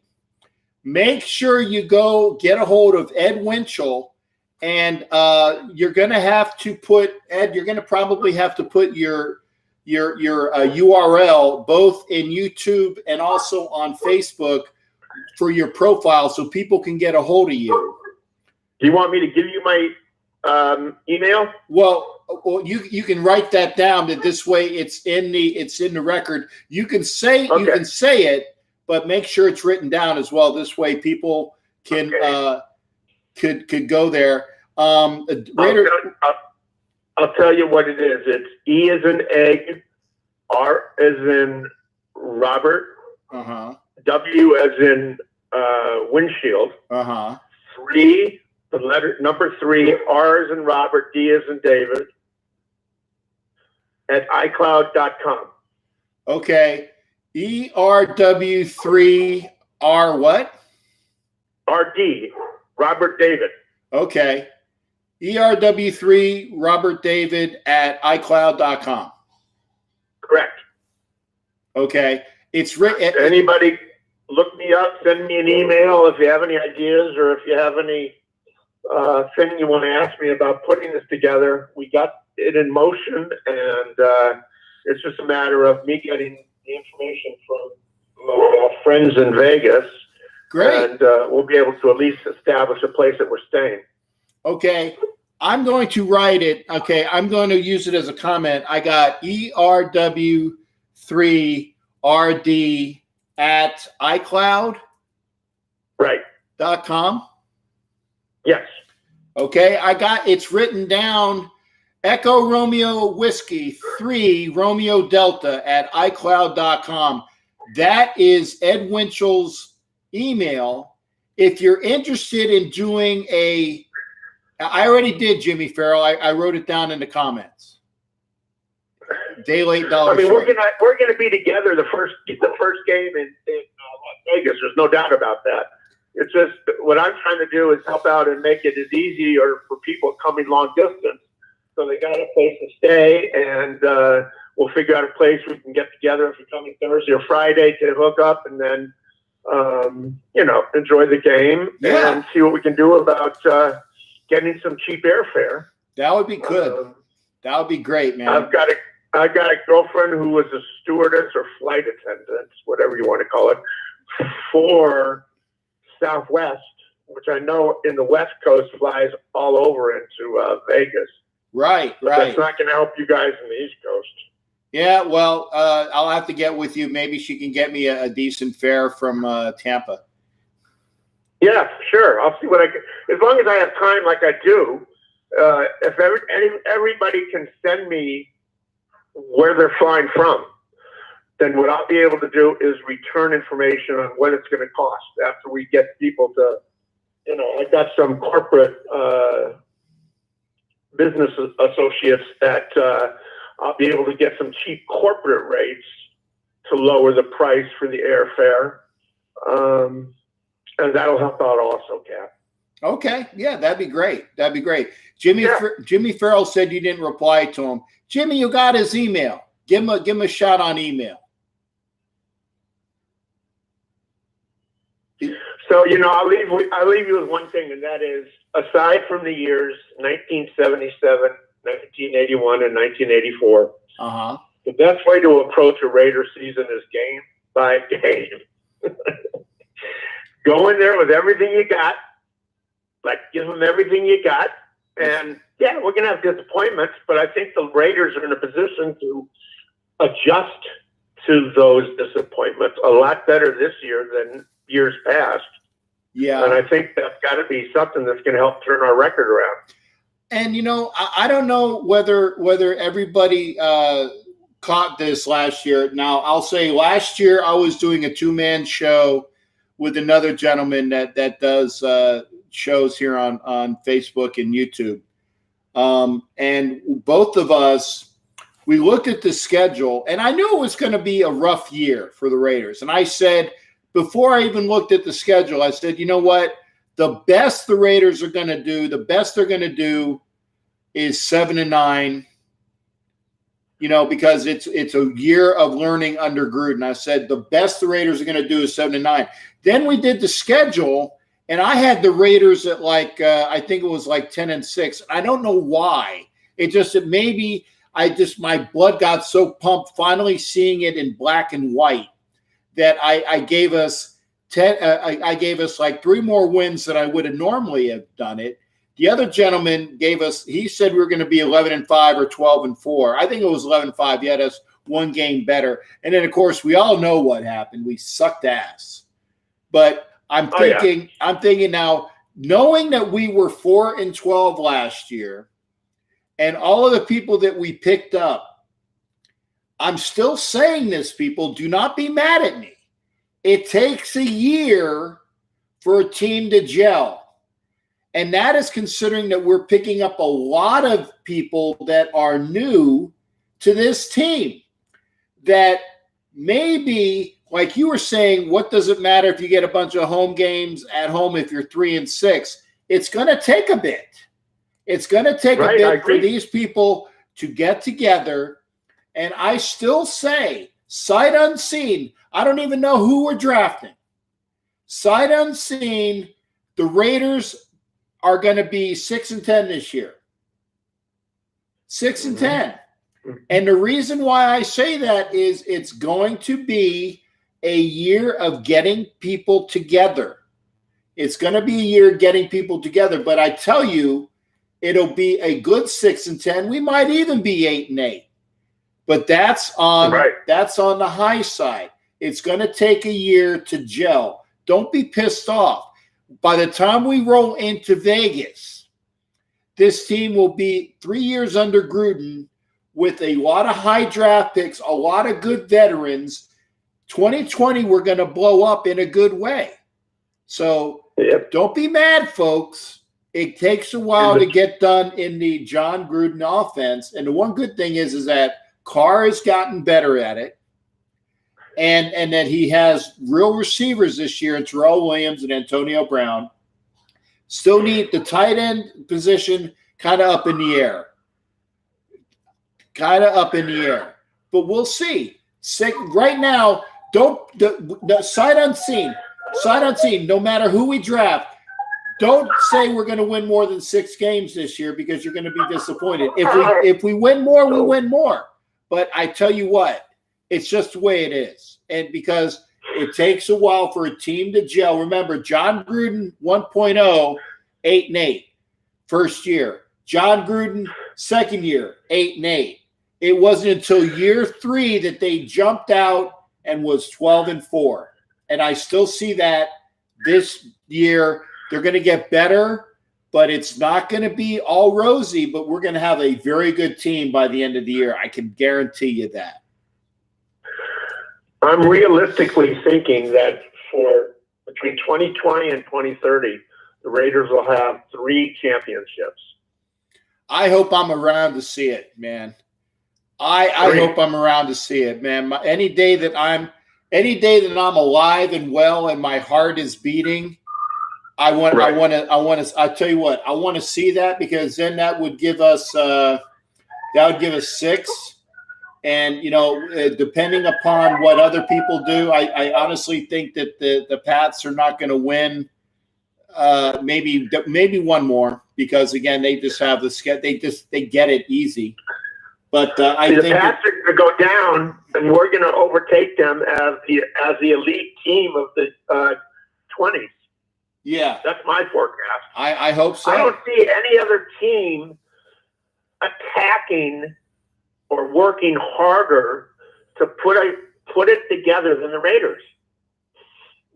make sure you go get a hold of Ed Winchell, and you're going to have to put Ed. You're going to probably have to put your URL both in YouTube and also on Facebook for your profile, so people can get a hold of you. Do you want me to give you my email? Well, you can write that down. That this way it's in the record. You can say it, but make sure it's written down as well. This way people can could go there. Raider, I'll tell you what it is. It's E as in egg, R as in Robert, W as in windshield, 3, the letter number 3, R as in Robert, D as in David, at iCloud.com. Okay. ERW3R what? RD, Robert David. Okay. ERW3 Robert David at iCloud.com. Correct. Okay. It's written. Anybody look me up, send me an email if you have any ideas, or if you have any thing you want to ask me about putting this together. We got it in motion, and it's just a matter of me getting the information from friends in Vegas. Great. And we'll be able to at least establish a place that we're staying. Okay. I'm going to write it. Okay. I'm going to use it as a comment. I got ERW3RD at iCloud.com. Right. Yes. Okay. I got it's written down. Echo Romeo Whiskey 3 Romeo Delta at iCloud.com. That is Ed Winchell's email. If you're interested in doing I already did, Jimmy Farrell. I wrote it down in the comments. Day late, dollar I mean, short. we're gonna be together the first game in Las Vegas. There's no doubt about that. It's just what I'm trying to do is help out and make it as easy for people coming long distance. So they got a place to stay, and we'll figure out a place we can get together if you're coming Thursday or Friday to hook up, and then enjoy the game and see what we can do about getting some cheap airfare. That would be good. That would be great, man. I've got a girlfriend who was a stewardess or flight attendant, whatever you want to call it, for Southwest, which I know in the West Coast flies all over into Vegas. Right. But that's not going to help you guys in the East Coast. Yeah, well, I'll have to get with you. Maybe she can get me a decent fare from Tampa. Yeah, sure. I'll see what I can. As long as I have time, like I do. If everybody can send me where they're flying from, then what I'll be able to do is return information on what it's going to cost after we get people to. I got some corporate business associates that I'll be able to get some cheap corporate rates to lower the price for the airfare. And that'll help out also, Cap. Okay, yeah, that'd be great. That'd be great. Jimmy Farrell said you didn't reply to him. Jimmy, you got his email. Give him a shot on email. So, I'll leave you with one thing, and that is, aside from the years 1977, 1981, and 1984, the best way to approach a Raider season is game by game. Go in there with everything you got. Give them everything you got. And, yeah, we're going to have disappointments, but I think the Raiders are in a position to adjust to those disappointments a lot better this year than years past. Yeah. And I think that's got to be something that's going to help turn our record around. And, I don't know whether everybody caught this last year. Now, I'll say last year I was doing a two-man show with another gentleman that does shows here on Facebook and YouTube. And both of us, we looked at the schedule, and I knew it was going to be a rough year for the Raiders. And I said, before I even looked at the schedule, I said, you know what? The best the Raiders are going to do, the best they're going to do is 7-9, because it's a year of learning under Gruden. I said, the best the Raiders are going to do is 7-9. Then we did the schedule, and I had the Raiders at I think it was 10-6. I don't know why. Maybe my blood got so pumped finally seeing it in black and white that I gave us 10. I gave us 3 more wins than I would have normally have done it. The other gentleman he said we were going to be 11-5 or 12-4. I think it was 11-5. He had us one game better. And then, of course, we all know what happened. We sucked ass. But I'm thinking now, knowing that we were 4-12 last year, and all of the people that we picked up, I'm still saying this, people. Do not be mad at me. It takes a year for a team to gel. And that is considering that we're picking up a lot of people that are new to this team. That maybe, like you were saying, what does it matter if you get a bunch of home games at home if you're 3-6? It's going to take a bit. It's going to take a bit for these people to get together. And I still say, sight unseen, I don't even know who we're drafting. Sight unseen, the Raiders are going to be 6-10 this year. 6-10. And the reason why I say that is it's going to be a year of getting people together. It's going to be a year getting people together. But I tell you, it'll be a good 6-10. We might even be 8-8. But that's on the high side. It's going to take a year to gel. Don't be pissed off. By the time we roll into Vegas, this team will be 3 years under Gruden with a lot of high draft picks, a lot of good veterans. 2020, we're going to blow up in a good way. So Don't be mad, folks. It takes a while to get done in the John Gruden offense. And the one good thing is that Carr has gotten better at it. And that he has real receivers this year, Terrell Williams and Antonio Brown. Still need the tight end position kind of up in the air. But we'll see. Right now, sight unseen, no matter who we draft, don't say we're going to win more than 6 games this year because you're going to be disappointed. If we win more, we win more. But I tell you what, it's just the way it is. And because it takes a while for a team to gel. Remember, John Gruden 1.0, 8-8. First year. John Gruden, second year, 8-8. It wasn't until year 3 that they jumped out and was 12-4. And I still see that this year. They're going to get better, but it's not going to be all rosy, but we're going to have a very good team by the end of the year. I can guarantee you that. I'm realistically thinking that for between 2020 and 2030, the Raiders will have 3 championships. I hope I'm around to see it, man. I hope I'm around to see it, man. Any day that any day that I'm alive and well and my heart is beating, I want to tell you what, I want to see that, because then that would give us 6. And, depending upon what other people do, I honestly think that the Pats are not going to win. Maybe one more, because again, they just have they get it easy. But I think the Pats are going to go down, and we're going to overtake them as the elite team of the 20s. Yeah, that's my forecast. I hope so. I don't see any other team attacking or working harder to put it together than the Raiders.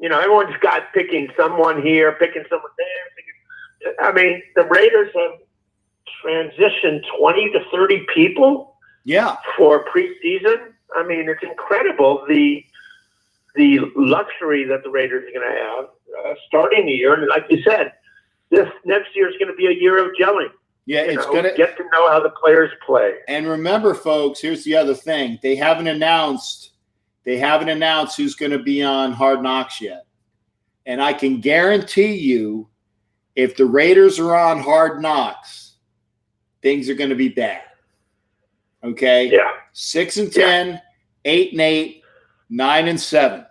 Everyone's got picking someone here, picking someone there. I mean, the Raiders have transitioned 20 to 30 people. Yeah. For preseason. I mean, it's incredible the luxury that the Raiders are going to have starting the year. And like you said, this next year is going to be a year of gelling. Yeah, it's going to get to know how the players play. And remember, folks, here's the other thing: they haven't announced who's going to be on Hard Knocks yet. And I can guarantee you, if the Raiders are on Hard Knocks, things are going to be bad. Okay. Yeah. 6-10, 8-8, 9-7.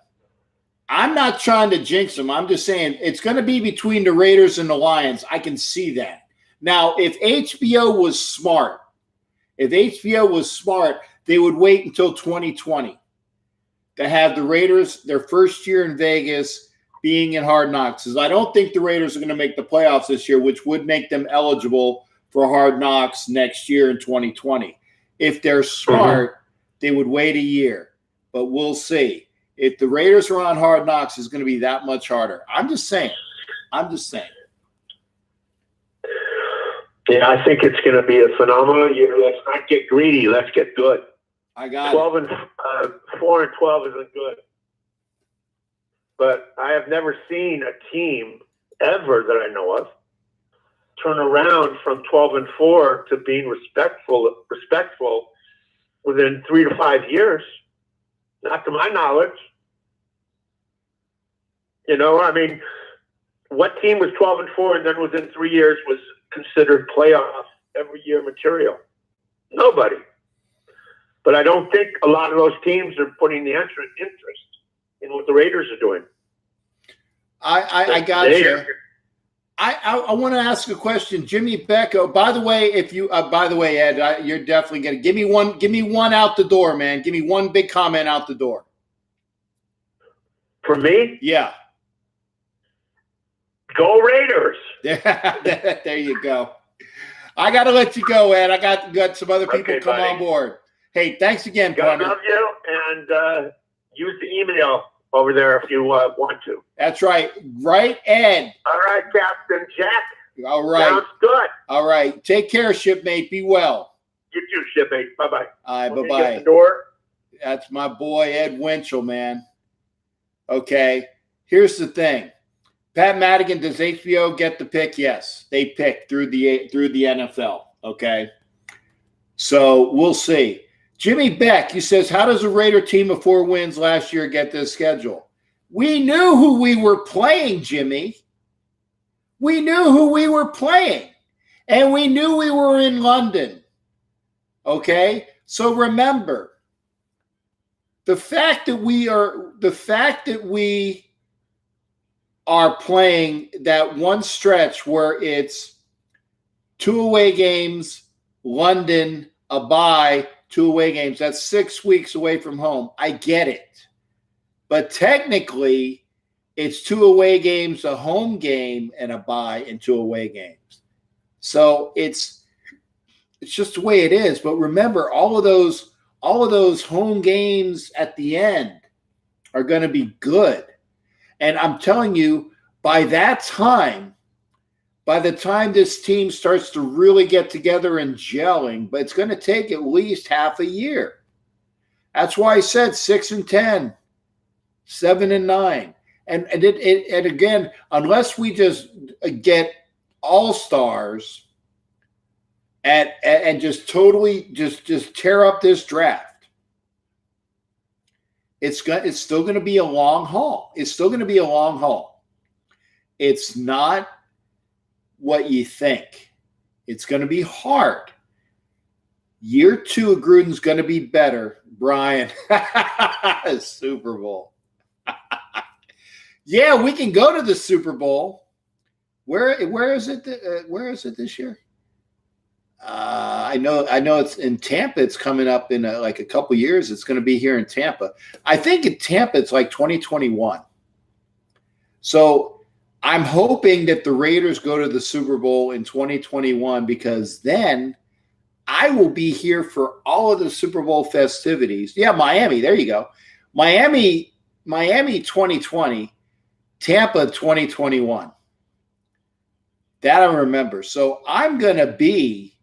I'm not trying to jinx them. I'm just saying it's going to be between the Raiders and the Lions. I can see that. Now, if HBO was smart, they would wait until 2020 to have the Raiders, their first year in Vegas, being in Hard Knocks. Because I don't think the Raiders are going to make the playoffs this year, which would make them eligible for Hard Knocks next year in 2020. If they're smart, they would wait a year. But we'll see. If the Raiders are on Hard Knocks, it's going to be that much harder. I'm just saying. Yeah, I think it's going to be a phenomenal year. Let's not get greedy. Let's get good. I got 4 and 12 isn't good. But I have never seen a team ever that I know of turn around from 12 and 4 to being respectful within 3 to 5 years. Not to my knowledge. I mean, what team was 12 and 4 and then within 3 years was considered playoff every year material? Nobody. But I don't think a lot of those teams are putting the interest in what the Raiders are doing. I got you. I want to ask a question, Jimmy Becco. By the way, Ed, you're definitely going to give me one out the door, man. Give me one big comment out the door. For me? Yeah. Go Raiders. There you go. I got to let you go, Ed. I got some other people come on board. Hey, thanks again, God partner. love you, and use the email over there if you want to. That's right. Right, Ed. All right, Captain Jack. All right. Sounds good. All right. Take care, shipmate. Be well. You too, shipmate. Bye-bye. All right, When bye-bye. you get the door. That's my boy, Ed Winchell, man. Okay. Here's the thing. Pat Madigan, does HBO get the pick? Yes. They pick through the NFL. Okay. So we'll see. Jimmy Beck, he says, how does a Raider team of 4 wins last year get this schedule? We knew who we were playing, Jimmy. We knew who we were playing. And we knew we were in London. Okay? So remember, the fact that we are playing that one stretch where it's 2 away games, London, a bye, 2 away games. That's 6 weeks away from home. I get it. But technically, it's 2 away games, a home game, and a bye, and 2 away games. So it's just the way it is. But remember, all of those home games at the end are going to be good. And I'm telling you, by the time this team starts to really get together and gelling, but it's going to take at least half a year. That's why I said 6-10, 7-9. And again, unless we just get all-stars and just totally just tear up this draft, It's still going to be a long haul. It's still going to be a long haul. It's not what you think. It's going to be hard. Year 2 of Gruden's going to be better. Brian, Super Bowl. Yeah, we can go to the Super Bowl. Where is it? Where is it this year? I know it's in Tampa. It's coming up in like a couple years. It's going to be here in Tampa. I think in Tampa it's like 2021. So I'm hoping that the Raiders go to the Super Bowl in 2021 because then I will be here for all of the Super Bowl festivities. Yeah, Miami. There you go. Miami 2020, Tampa 2021. That I remember. So I'm gonna be.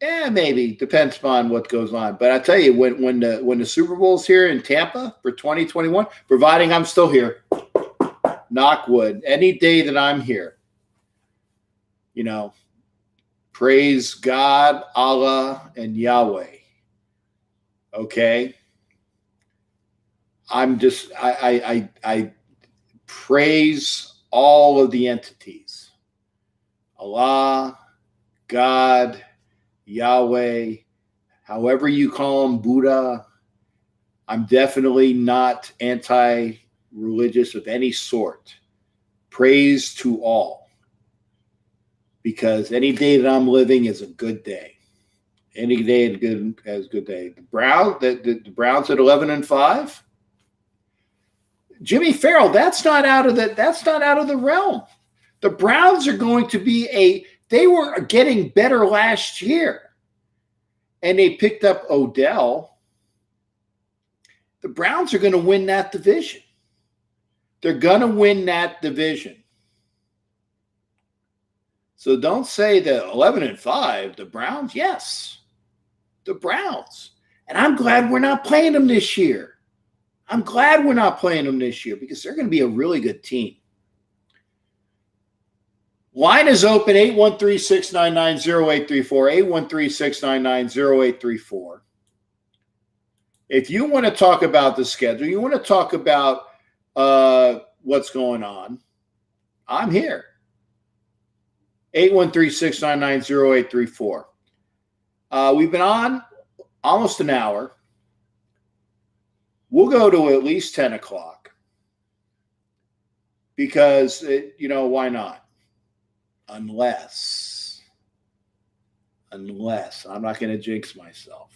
Maybe depends on what goes on. But I tell you, when the Super Bowl's here in Tampa for 2021, providing I'm still here, knock wood, any day that I'm here, praise God, Allah, and Yahweh. Okay. I praise all of the entities. Allah, God, Yahweh, however you call them, Buddha. I'm definitely not anti-religious of any sort. Praise to all. Because any day that I'm living is a good day. Any day is a good day. The Browns at 11-5. Jimmy Farrell, that's not out of the realm. The Browns are going to be they were getting better last year. And they picked up Odell. The Browns are going to win that division. They're going to win that division. So don't say that 11-5, the Browns, yes. The Browns. And I'm glad we're not playing them this year. because they're going to be a really good team. Line is open, 813-699-0834, 813-699-0834. If you want to talk about the schedule, you want to talk about what's going on, I'm here. 813-699-0834. We've been on almost an hour. We'll go to at least 10 o'clock because, why not? Unless I'm not going to jinx myself,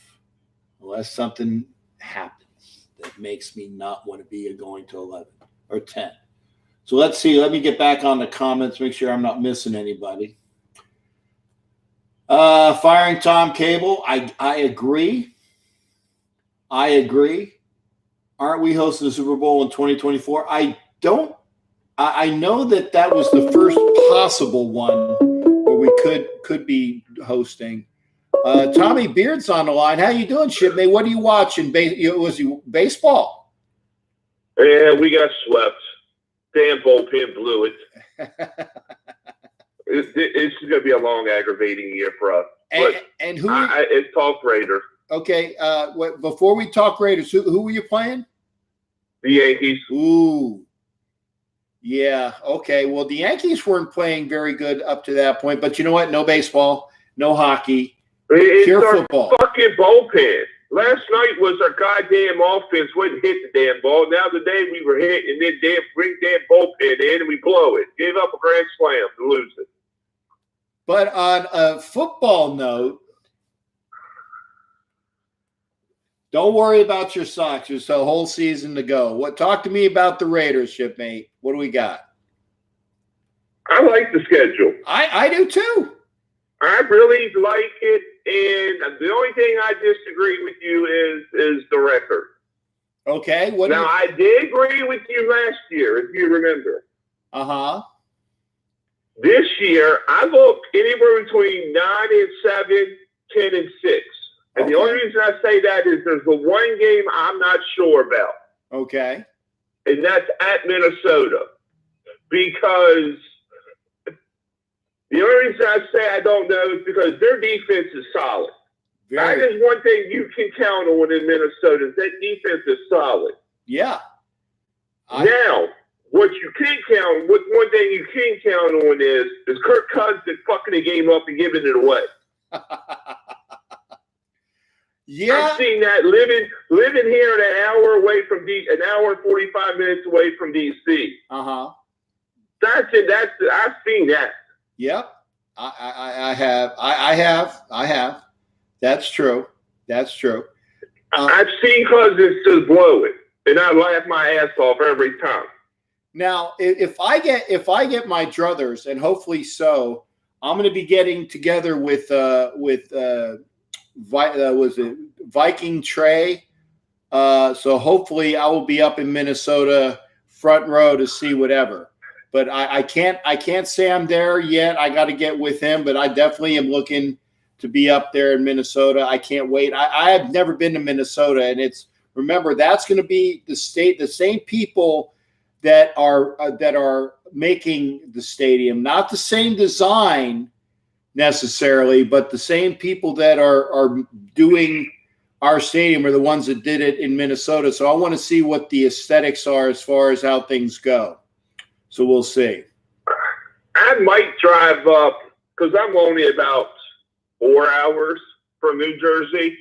unless something happens that makes me not want to be going to 11 or 10. So let's see. Let me get back on the comments, make sure I'm not missing anybody. Firing Tom Cable. I agree. Aren't we hosting the Super Bowl in 2024? I know that was the first possible one where we could be hosting. Tommy Beard's on the line. How you doing, Shipmate? What are you watching? Was you baseball? Yeah, we got swept. Damn bullpen blew it. It's going to be a long, aggravating year for us. And who? It's Talk Raider. Okay. Before we talk Raiders, who were you playing? The Yankees. Ooh. Yeah. Okay. Well, the Yankees weren't playing very good up to that point, but you know what? No baseball, no hockey, pure football. Fucking bullpen. Last night was our goddamn offense wouldn't hit the damn ball. Now today we were hit and then bring damn bullpen in and we blow it. Gave up a grand slam to lose it. But on a football note, don't worry about your Sox. There's a whole season to go. Talk to me about the Raiders, Shipmate. What do we got? I like the schedule. I do too. I really like it, and the only thing I disagree with you is the record. Okay. I did agree with you last year, if you remember. Uh-huh. This year, I look anywhere between 9-7, 10-6. And okay. The only reason I say that is there's the one game I'm not sure about. Okay. And that's at Minnesota. Because the only reason I say I don't know is because their defense is solid. That is one thing you can count on in Minnesota. That defense is solid. Yeah. Now, what you can count, what one thing you can count on is Kirk Cousins fucking the game up and giving it away. Yeah. I've seen that living here an hour away from an hour and 45 minutes away from DC. Uh-huh. That's it. I've seen that. Yep. I have. That's true. I've seen Cousins just blow it, and I laugh my ass off every time. Now, if I get my druthers, and hopefully so, I'm going to be getting together with was it Viking Trey? So hopefully I will be up in Minnesota front row to see whatever. But I can't say I'm there yet. I got to get with him, but I definitely am looking to be up there in Minnesota. I can't wait. I have never been to Minnesota, and remember that's going to be the same people that are making the stadium, not the same design necessarily, but the same people that are doing our stadium are the ones that did it in Minnesota. So I want to see what the aesthetics are as far as how things go. So we'll see. I might drive up because I'm only about 4 hours from New Jersey.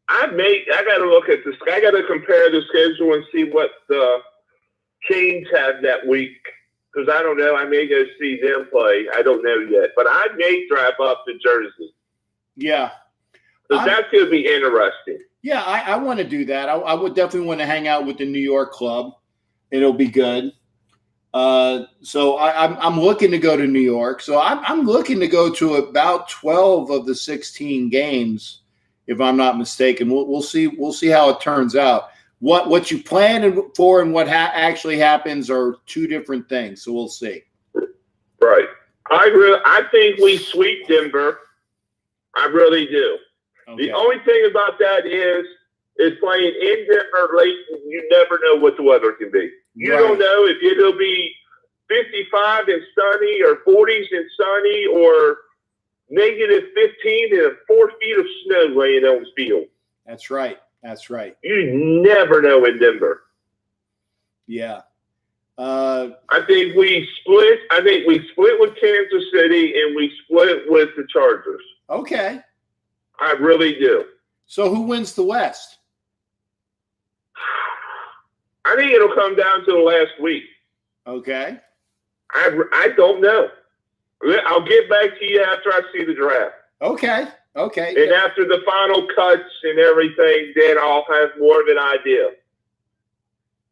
I got to look at this. I got to compare the schedule and see what the Canes have that week. Because I don't know. I may go see them play. I don't know yet. But I may drive up to Jersey. Yeah. Because that's going to be interesting. Yeah, I want to do that. I would definitely want to hang out with the New York club. It'll be good. So I'm looking to go to New York. So I'm looking to go to about 12 of the 16 games, if I'm not mistaken. We'll see. We'll see how it turns out. What you plan for and what actually happens are two different things. So we'll see. Right. I think we sweep Denver. I really do. Okay. The only thing about that is playing in Denver late. You never know what the weather can be. You don't know if it'll be 55 and sunny or 40s and sunny or negative 15 and 4 feet of snow laying on the field. That's right. That's right. You never know in Denver. Yeah. I think we split. I think we split with Kansas City and we split with the Chargers. Okay. I really do. So who wins the West? I think it'll come down to the last week. Okay. I don't know. I'll get back to you after I see the draft. Okay. Okay. And after the final cuts and everything, then I'll have more of an idea.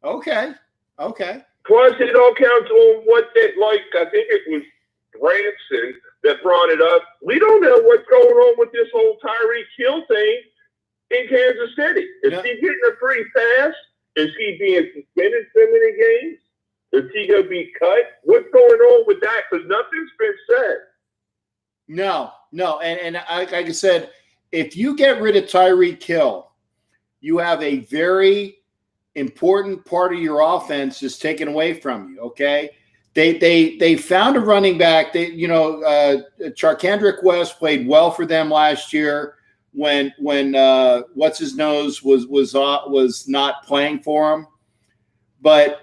Okay. Okay. Plus, it all counts on what I think it was Branson that brought it up. We don't know what's going on with this whole Tyreek Hill thing in Kansas City. Is he getting a free pass? Is he being suspended so many games? Is he going to be cut? What's going on with that? Because nothing's been said. No. And like I said, if you get rid of Tyreek Hill, you have a very important part of your offense is taken away from you. Okay. They found a running back. Charkandrick West played well for them last year when what's his nose was not playing for him. But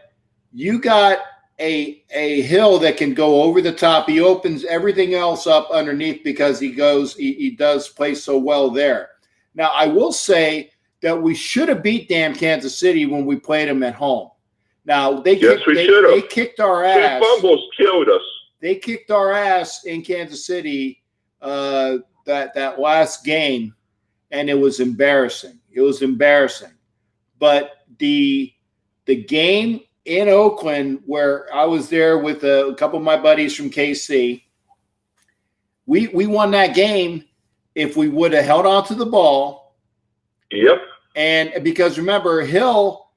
you got a Hill that can go over the top. He opens everything else up underneath because he does play so well there. Now I will say that we should have beat damn Kansas City when we played them at home. Now they kicked our ass. Big fumbles killed us. They kicked our ass in Kansas City that last game, and it was embarrassing. It was embarrassing. But the game in Oakland, where I was there with a couple of my buddies from KC, we won that game if we would have held on to the ball. Yep. And because remember, Hill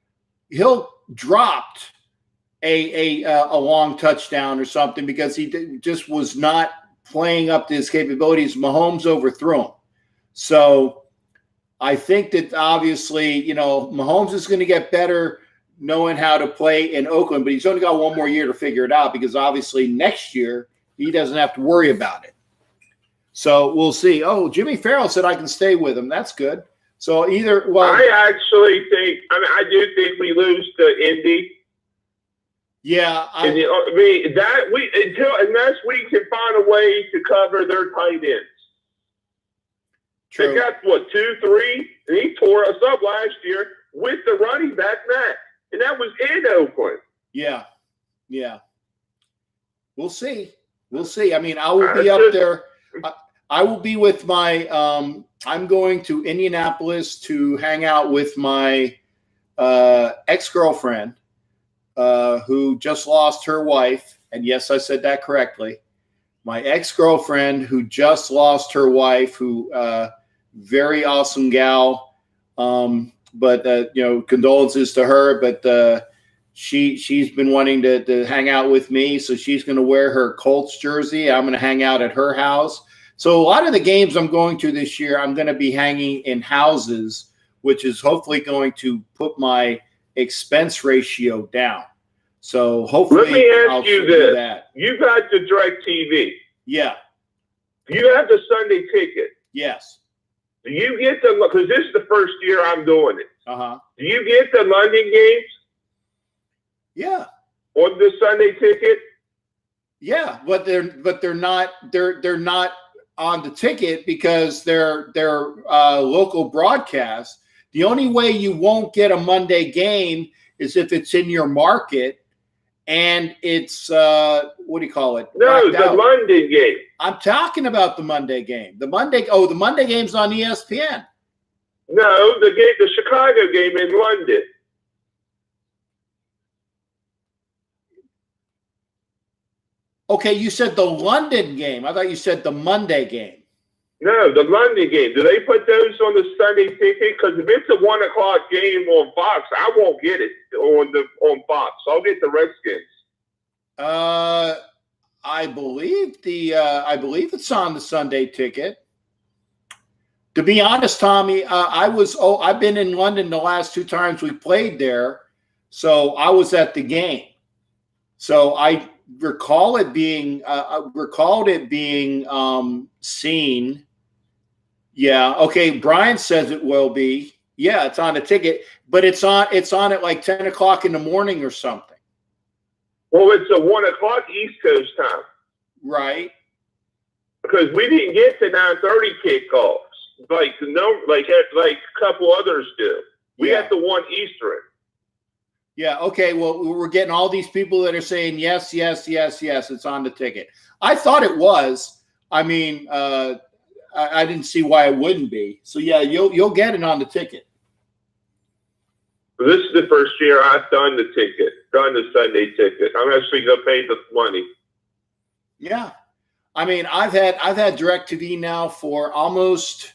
dropped a long touchdown or something because he just was not playing up to his capabilities. Mahomes overthrew him. So I think that obviously, Mahomes is going to get better knowing how to play in Oakland, but he's only got one more year to figure it out because obviously next year he doesn't have to worry about it. So we'll see. Oh, Jimmy Farrell said I can stay with him. That's good. So either, well, I actually think, I do think we lose to Indy. Yeah, unless we can find a way to cover their tight ends. True. They got what 2-3, and he tore us up last year with the running back Matt, and that was in Oakland. Yeah. We'll see. I mean, I will be up there. I will be with my. I'm going to Indianapolis to hang out with my ex-girlfriend, who just lost her wife. And yes, I said that correctly. My ex-girlfriend who just lost her wife, who very awesome gal. But condolences to her. But she's been wanting to hang out with me, so she's going to wear her Colts jersey. I'm going to hang out at her house. So a lot of the games I'm going to this year, I'm going to be hanging in houses, which is hopefully going to put my expense ratio down. So hopefully, let me ask you this: you got the DirecTV. Yeah. You have the Sunday ticket. Yes. Do you get because this is the first year I'm doing it. Uh-huh. Do you get the London games? Yeah. On the Sunday ticket? Yeah, but they're not on the ticket because they're local broadcasts. The only way you won't get a Monday game is if it's in your market and it's what do you call it? No, the London game. I'm talking about the Monday game. The Monday game's on ESPN. No, the Chicago game in London. Okay, you said the London game. I thought you said the Monday game. No, the London game. Do they put those on the Sunday ticket? Because if it's a 1 o'clock game on Fox, I won't get it on Fox. I'll get the Redskins. I believe it's on the Sunday ticket. To be honest, Tommy, I've been in London the last 2 times we played there, so I was at the game. So I recall it being seen. Yeah. Okay. Brian says it will be. Yeah, it's on the ticket, but it's on at like 10 o'clock in the morning or something. Well, it's a 1 o'clock East Coast time. Right. Because we didn't get to 9:30 kickoffs like a couple others do. We got the 1 Eastern. Yeah. Okay. Well, we're getting all these people that are saying yes. It's on the ticket. I thought it was. I mean, I didn't see why it wouldn't be. So yeah, you'll get it on the ticket. This is the first year I've done the Sunday ticket. I'm actually gonna pay the money. Yeah. I mean, I've had DirecTV now for almost.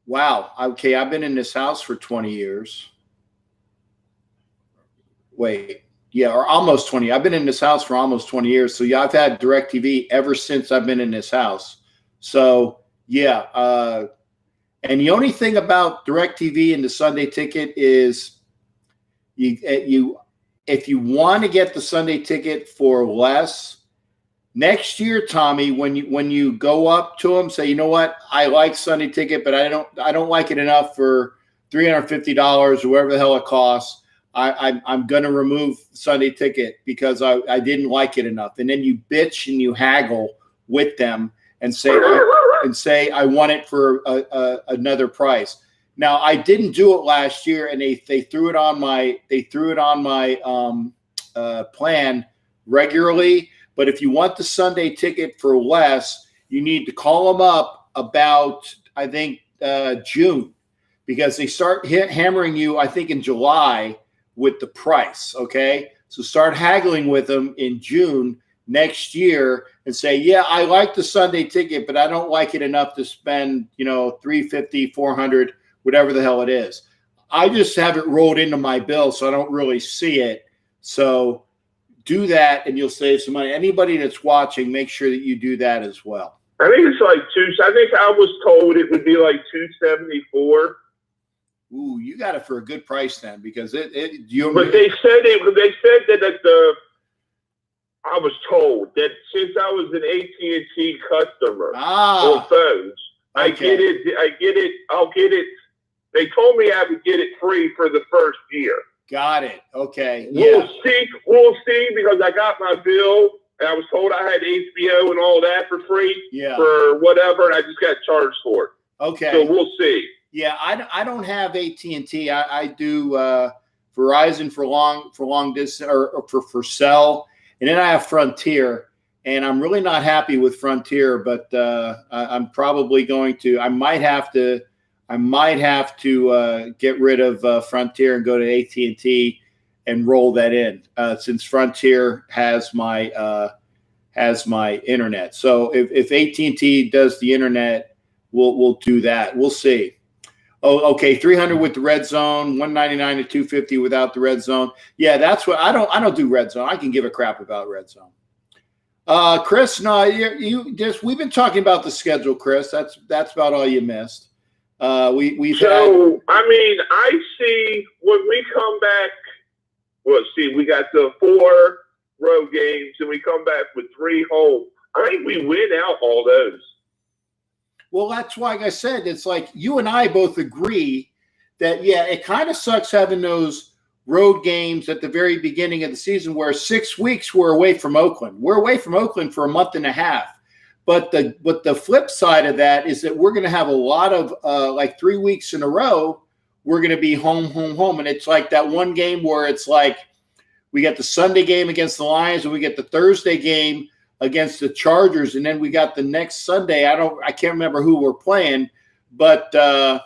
Wow. Okay, I've been in this house for 20 years. Wait, yeah, or almost 20. I've been in this house for almost 20 years. So yeah, I've had DirecTV ever since I've been in this house. So yeah, and the only thing about DirecTV and the Sunday ticket is if you want to get the Sunday ticket for less, next year, Tommy, when you go up to them, say, you know what, I like Sunday ticket, but I don't like it enough for $350 or whatever the hell it costs. I'm going to remove Sunday ticket because I didn't like it enough. And then you bitch and you haggle with them and say I want it for another price. Now I didn't do it last year, and they threw it on my plan regularly. But if you want the Sunday ticket for less, you need to call them up about I think June, because they start hammering you I think in July with the price. Okay, so start haggling with them in June next year and say, yeah, I like the Sunday ticket, but I don't like it enough to spend, $350, $400, whatever the hell it is. I just have it rolled into my bill, so I don't really see it. So do that and you'll save some money. Anybody that's watching, make sure that you do that as well. I think it's like I think I was told it would be like $274. Ooh, you got it for a good price then, because But they said that I was told that since I was an AT&T customer on phones, I get it. I'll get it. They told me I would get it free for the first year. Got it. Okay. We'll see, because I got my bill and I was told I had HBO and all that for free for whatever, and I just got charged for it. Okay. So we'll see. Yeah, I don't have AT&T. I do Verizon for long distance or for cell, and then I have Frontier. And I'm really not happy with Frontier, but I'm probably going to. I might have to get rid of Frontier and go to AT&T and roll that in, since Frontier has my internet. So if AT&T does the internet, we'll do that. We'll see. Oh, okay. 300 with the red zone, 199 to 250 without the red zone. Yeah, that's what I don't do red zone. I can give a crap about red zone. Chris, no, we've been talking about the schedule, Chris. That's about all you missed. I see when we come back. Well, see, we got the 4 road games, and we come back with 3 home. I think we win out all those. Well, that's why, like I said, it's like you and I both agree that, it kind of sucks having those road games at the very beginning of the season where 6 weeks we're away from Oakland. We're away from Oakland for a month and a half. But the flip side of that is that we're going to have a lot of like 3 weeks in a row, we're going to be home. And it's like that one game where it's like we got the Sunday game against the Lions and we get the Thursday game against the Chargers. And then we got the next Sunday. I can't remember who we're playing, but it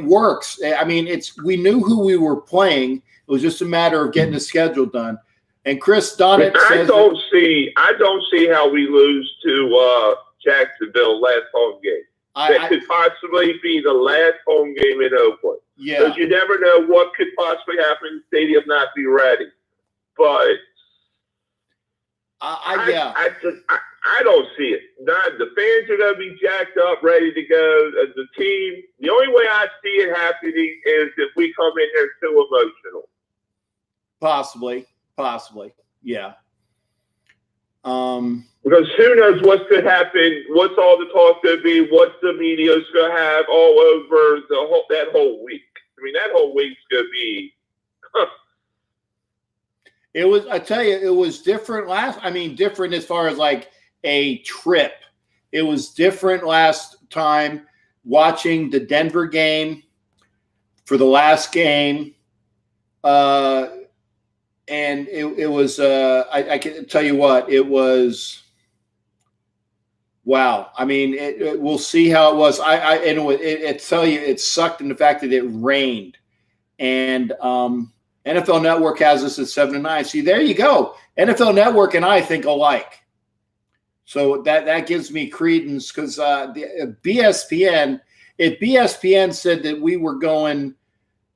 works. I mean, we knew who we were playing. It was just a matter of getting the schedule done. And Chris Donnet says, I don't see how we lose to Jacksonville last home game. That could possibly be the last home game in Oakland. Yeah, because you never know what could possibly happen. Stadium not be ready, but I don't see it. The fans are going to be jacked up, ready to go. The team. The only way I see it happening is if we come in here too emotional. Possibly, yeah. Because who knows what could happen? What's all the talk going to be? What's the media's going to have all over that whole week? I mean, that whole week's going to be. It was. I tell you, it was different different as far as like a trip. It was different last time watching the Denver game for the last game. And it was, I can tell you what, it was, wow. I mean, we'll see how it was. It sucked in the fact that it rained. And NFL Network has us at 7-9. See, there you go. NFL Network and I think alike. So that gives me credence because BSPN, if BSPN said that we were going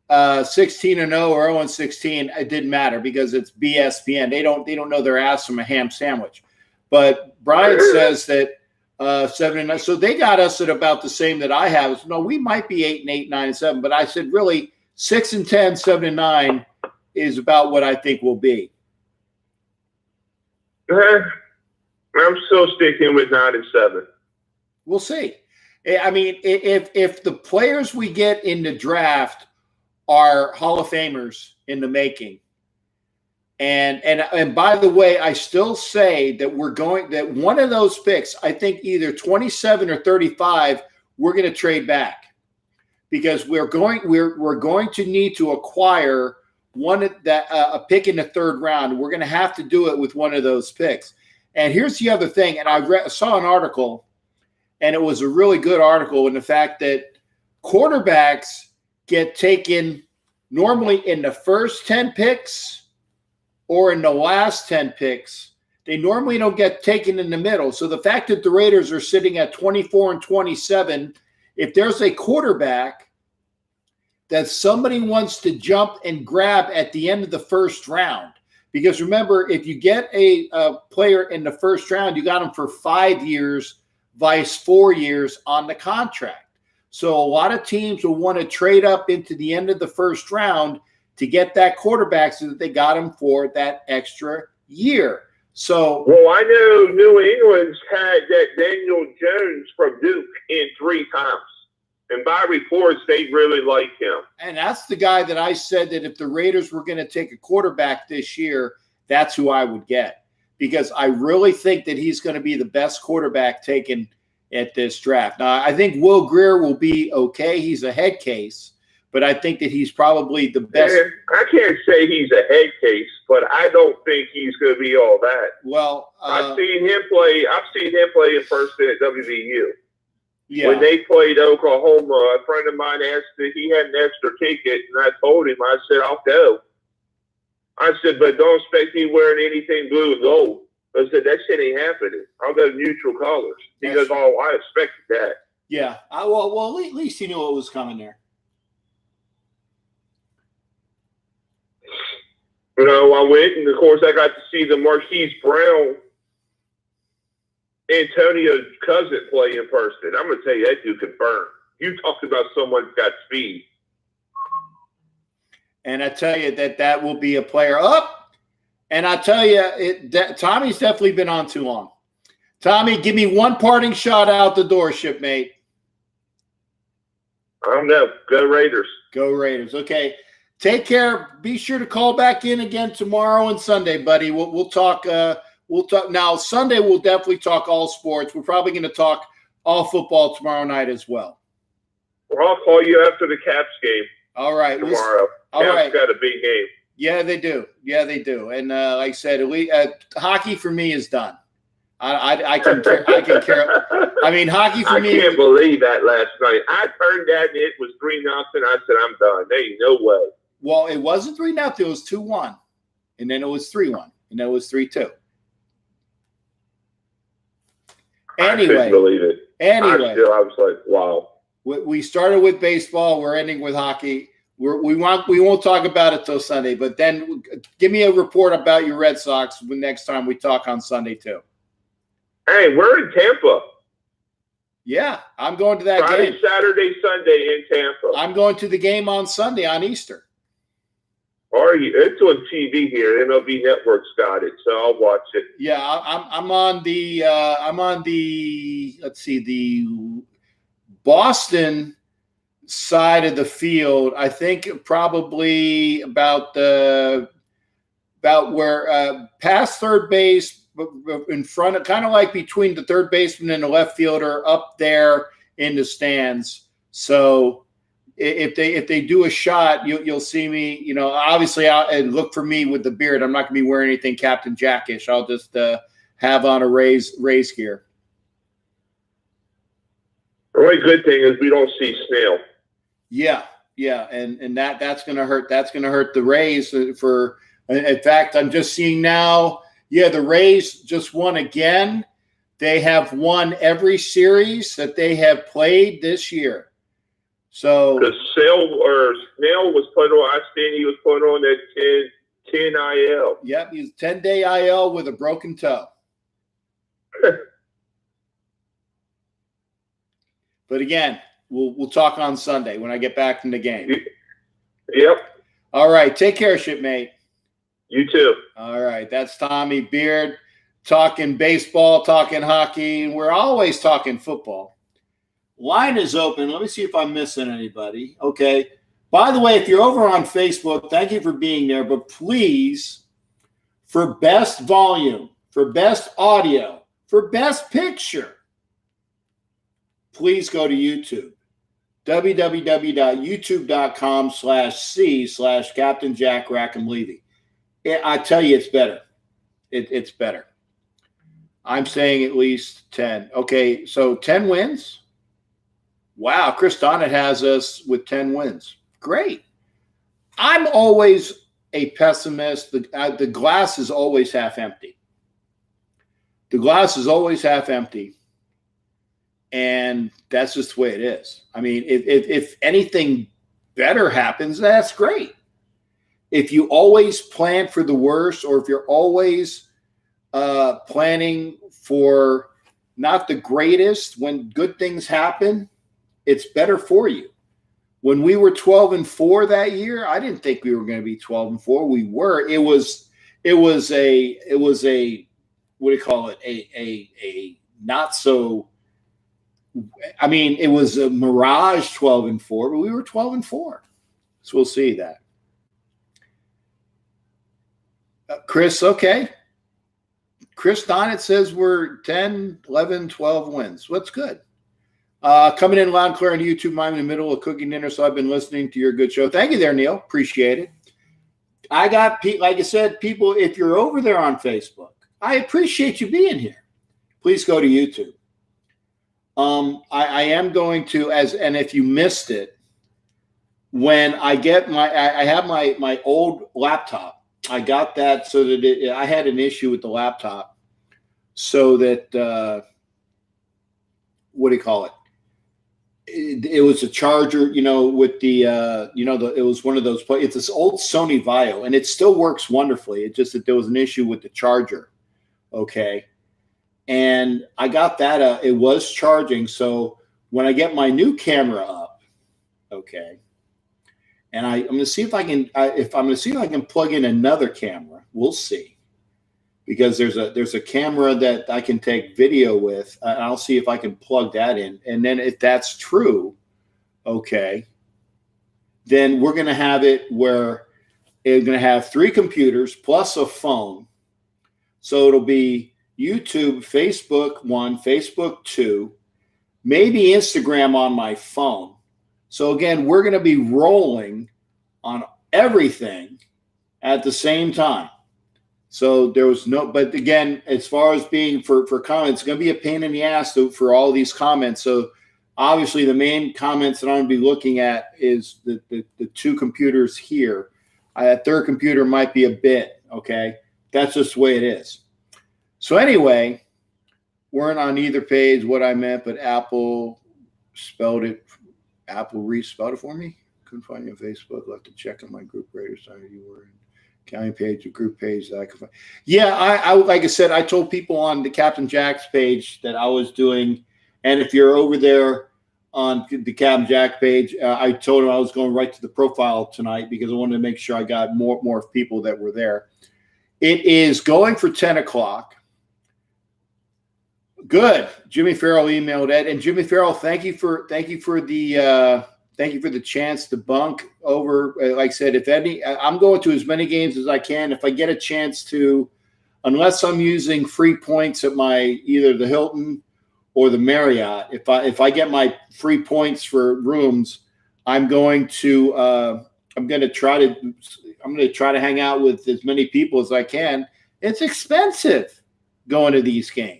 16-0 or 0-16, it didn't matter because it's BSPN. They don't know their ass from a ham sandwich. But Brian says that 7-9. So they got us at about the same that I have. No, we might be 8-8, 9-7. But I said really 6-10, 7-9 is about what I think we'll be. I'm still sticking with 9-7. We'll see. I mean, if the players we get in the draft are Hall of Famers in the making. And by the way, I still say that that one of those picks, I think either 27 or 35, we're going to trade back because we're going to need to acquire a pick in the 3rd round. We're going to have to do it with one of those picks. And here's the other thing. And I saw an article, and it was a really good article in the fact that quarterbacks get taken normally in the first 10 picks or in the last 10 picks. They normally don't get taken in the middle. So the fact that the Raiders are sitting at 24 and 27, if there's a quarterback that somebody wants to jump and grab at the end of the 1st round, because remember, if you get a player in the 1st round, you got him for 5 years, vice 4 years on the contract. So a lot of teams will want to trade up into the end of the 1st round to get that quarterback so that they got him for that extra year. So, well, I know New England's had that Daniel Jones from Duke in 3 times. And by reports, they really like him. And that's the guy that I said that if the Raiders were going to take a quarterback this year, that's who I would get. Because I really think that he's going to be the best quarterback taken at this draft. Now, I think Will Grier will be okay. He's a head case. But I think that he's probably the best. And I can't say he's a head case, but I don't think he's going to be all that. Well, I've seen him play. I've seen him play in person at WVU. Yeah. When they played Oklahoma, a friend of mine asked if he had an extra ticket, and I told him, I said, I'll go. I said, but don't expect me wearing anything blue and gold. I said, that shit ain't happening. I'll go neutral colors. He goes, oh, I expected that. Yeah. Well, at least he knew what was coming there. You know, I went, and of course, I got to see the Marquise Brown, Antonio's cousin, play in person. I'm going to tell you, that dude can burn. You talk about someone who's got speed. And I tell you that will be a player up. And I tell you, Tommy's definitely been on too long. Tommy, give me one parting shot out the door, shipmate. I don't know. Go Raiders. Go Raiders. Okay. Take care. Be sure to call back in again tomorrow and Sunday, buddy. We'll talk. We'll talk now. Sunday we'll definitely talk all sports. We're probably going to talk all football tomorrow night as well. Well, I'll call you after the Caps game. All right. Tomorrow. All Caps right. got a big game. Yeah, they do. Yeah, they do. And like I said, hockey for me is done. I can care. I mean, hockey for me. I can't believe that last night. I turned that and it was 3-0. I said, I'm done. There ain't no way. Well, it wasn't 3-0. It was 2-1, and then it was 3-1, and then it was 3-2. Anyway, I couldn't believe it. Anyway, I was like, wow. We started with baseball. We're ending with hockey. We won't talk about it till Sunday, but then give me a report about your Red Sox when next time we talk on Sunday too. Hey, we're in Tampa. Yeah, I'm going to that Friday, game. Saturday, Sunday in Tampa. I'm going to the game on Sunday on Easter. Are you? It's on TV here. MLB Network's got it, so I'll watch it. Yeah, I'm on the let's see, the Boston side of the field. I think probably about where past third base, in front of, kind of like between the third baseman and the left fielder, up there in the stands. So if they do a shot, you'll see me. You know, obviously, and look for me with the beard. I'm not going to be wearing anything Captain Jackish. I'll just have on a Rays gear. The only good thing is we don't see Snail. Yeah, and that's going to hurt. That's going to hurt the Rays. For in fact, I'm just seeing now. Yeah, the Rays just won again. They have won every series that they have played this year. So because Snail was put on, I seen he was put on that 10 IL. Yep, he's 10-day IL with a broken toe. But again, we'll talk on Sunday when I get back from the game. Yep. All right, take care, shipmate. You too. All right, that's Tommy Beard talking baseball, talking hockey, and we're always talking football. Line is open. Let me see if I'm missing anybody. Okay. By the way, if you're over on Facebook, thank you for being there. But please, for best volume, for best audio, for best picture, please go to YouTube. www.youtube.com/C/Captain Jack Rackham Levy. I tell you, it's better. It's better. I'm saying at least 10. Okay, so 10 wins. Wow, Chris Donnet has us with 10 wins. Great. I'm always a pessimist. The glass is always half empty. The glass is always half empty. And that's just the way it is. I mean, if anything better happens, that's great. If you always plan for the worst, or if you're always planning for not the greatest, when good things happen, it's better for you. When we were 12-4 that year, I didn't think we were going to be 12-4. We were. It was a what do you call it? A not so. I mean, it was a mirage 12-4, but we were 12-4. So we'll see that. Chris, okay. Chris Donnet says we're 10, 11, 12 wins. What's good? Coming in loud and clear on YouTube. I'm in the middle of cooking dinner, so I've been listening to your good show. Thank you there, Neil. Appreciate it. I got, like I said, people, if you're over there on Facebook, I appreciate you being here. Please go to YouTube. I am going to, and if you missed it, when I get I have my old laptop. I got that so that I had an issue with the laptop, so that what do you call it? It was a charger, with the it was one of those. It's this old Sony Vaio, and it still works wonderfully. It's just that there was an issue with the charger. Okay, and I got that. It was charging, so when I get my new camera up, okay. And I'm going to see if I can. If I'm going to see if I can plug in another camera, we'll see. Because there's a camera that I can take video with. I'll see if I can plug that in. And then if that's true, okay, then we're going to have it where it's going to have 3 computers plus a phone. So it'll be YouTube, Facebook 1, Facebook 2, maybe Instagram on my phone. So again, we're going to be rolling on everything at the same time. So there was but again, as far as being for comments, it's going to be a pain in the ass for all these comments. So obviously the main comments that I'm going to be looking at is the 2 computers here. That third computer might be a bit, okay? That's just the way it is. So anyway, weren't on either page what I meant, but Apple respelled it for me. Couldn't find you on Facebook. I'll have to check on my group radar site you were in. County page, a group page that I could find. Yeah, I like I said, I told people on the Captain Jack's page that I was doing, and if you're over there on the Captain Jack page, I told them I was going right to the profile tonight because I wanted to make sure I got more people that were there. It is going for 10 o'clock. Good. Jimmy Farrell emailed Ed, and Jimmy Farrell, thank you for the chance to bunk over. Like I said, I'm going to as many games as I can. If I get a chance to, unless I'm using free points at either the Hilton or the Marriott, if I get my free points for rooms, I'm going to try to hang out with as many people as I can. It's expensive going to these games.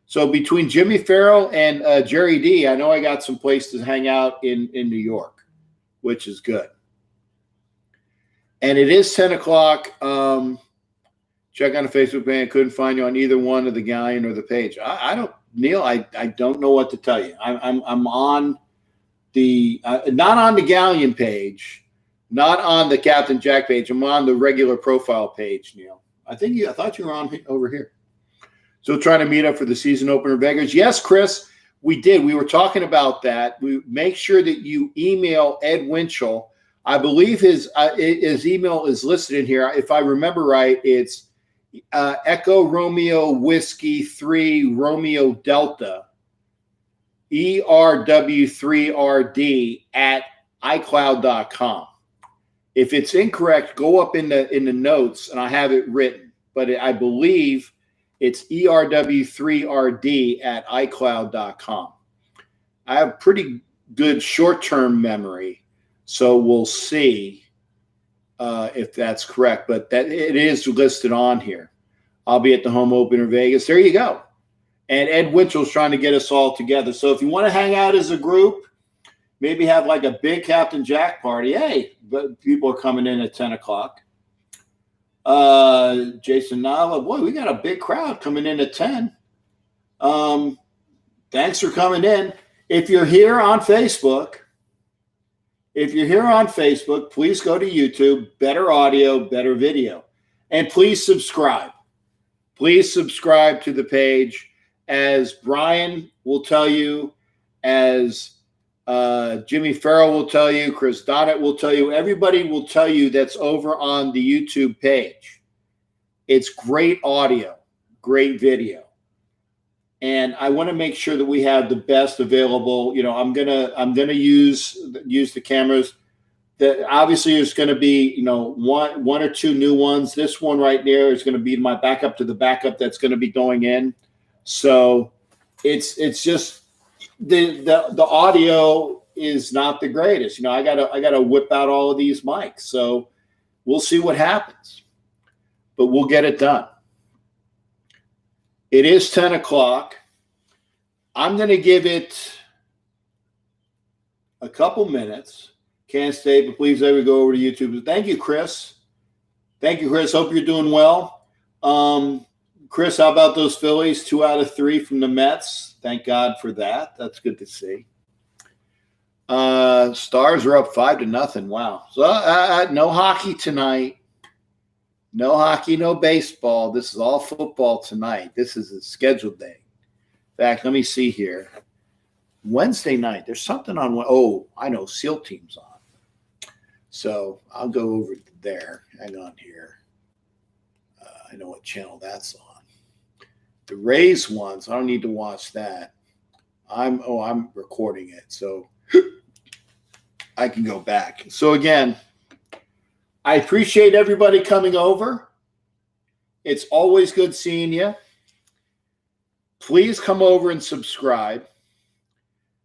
So between Jimmy Farrell and Jerry D, I know I got some place to hang out in New York, which is good. And it is 10 o'clock. Check on the Facebook page. Couldn't find you on either one of the Galleon or the page. I don't, Neil. I don't know what to tell you. I'm on the not on the Galleon page, not on the Captain Jack page. I'm on the regular profile page, Neil. I thought you were on over here. So trying to meet up for the season opener Vegas. Yes, Chris, we did. We were talking about that. We make sure that you email Ed Winchell. I believe his email is listed in here. If I remember right, it's Echo Romeo Whiskey 3 Romeo Delta ERW3RD at iCloud.com. If it's incorrect, go up in the notes and I have it written. But I believe it's ERW3RD at iCloud.com. I have pretty good short-term memory, so we'll see if that's correct. But that it is listed on here. I'll be at the home opener Vegas. There you go. And Ed Winchell's trying to get us all together. So if you want to hang out as a group, maybe have like a big Captain Jack party. Hey, but people are coming in at 10 o'clock. Jason Nava, boy, we got a big crowd coming in at 10. Thanks for coming in. If you're here on Facebook, please go to YouTube, better audio, better video, and please subscribe. Please subscribe to the page. As Brian will tell you, as Jimmy Farrell will tell you. Chris Donnett will tell you. Everybody will tell you that's over on the YouTube page. It's great audio, great video. And I want to make sure that we have the best available. I'm gonna use the cameras. That obviously there's going to be one or two new ones. This one right there is going to be my backup to the backup that's going to be going in. So it's just the audio is not the greatest. I gotta whip out all of these mics. So we'll see what happens, but we'll get it done. It is 10 o'clock. I'm going to give it a couple minutes. Can't stay, but please let me go over to YouTube. Thank you, Chris. Thank you, Chris. Hope you're doing well. Chris, how about those Phillies? 2 out of 3 from the Mets. Thank God for that. That's good to see. Stars are up 5-0. Wow. So no hockey tonight. No hockey, no baseball. This is all football tonight. This is a scheduled day. In fact, let me see here. Wednesday night, there's something on. Oh, I know, SEAL Team's on. So I'll go over there. Hang on here. I know what channel that's on. The Rays ones, I don't need to watch that. I'm recording it, so I can go back. So again, I appreciate everybody coming over. It's always good seeing you. Please come over and subscribe.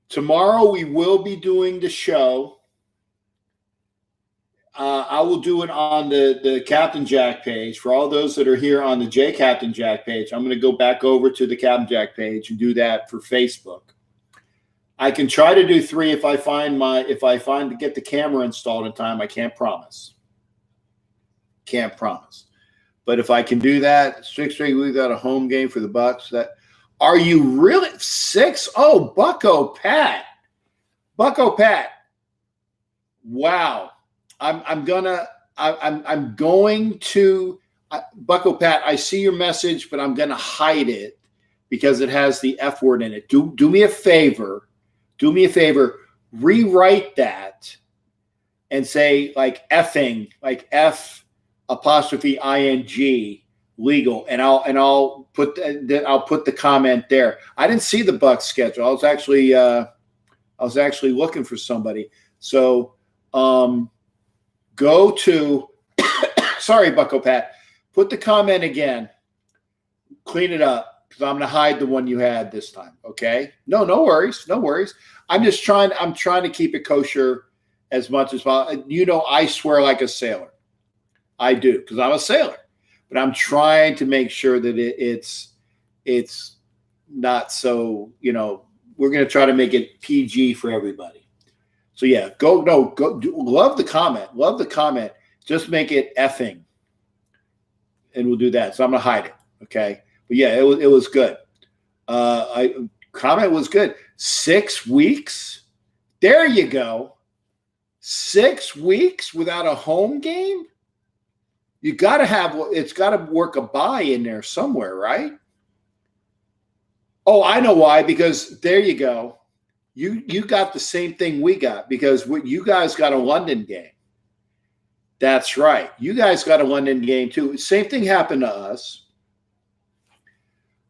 Tomorrow we will be doing the show. I will do it on the Captain Jack page. For all those that are here on the J Captain Jack page, I'm going to go back over to the Captain Jack page and do that for Facebook. I can try to do 3 if I find to get the camera installed in time. I can't promise. Can't promise. But if I can do that, 6 straight we've got a home game for the Bucks. Are you really 6? Oh, Bucko Pat. Wow. I'm going to Bucko Pat, I see your message, but I'm going to hide it because it has the F word in it. Do me a favor. Rewrite that and say like effing, like F apostrophe ing legal, and I'll put the comment there. I didn't see the Bucks schedule. I was actually looking for somebody. So go to sorry, Bucko Pat. Put the comment again. Clean it up because I'm going to hide the one you had this time. Okay? No worries. I'm trying to keep it kosher as much as possible. I swear like a sailor. I do because I'm a sailor. But I'm trying to make sure that it's not so, we're going to try to make it PG for everybody. So yeah, love the comment. Just make it effing. And we'll do that. So I'm going to hide it. Okay. But yeah, it was good. Comment was good. 6 weeks. There you go. 6 weeks without a home game. You got to it's got to work a bye in there somewhere, right? Oh, I know why, because there you go. You got the same thing we got because you guys got a London game. That's right. You guys got a London game too. Same thing happened to us.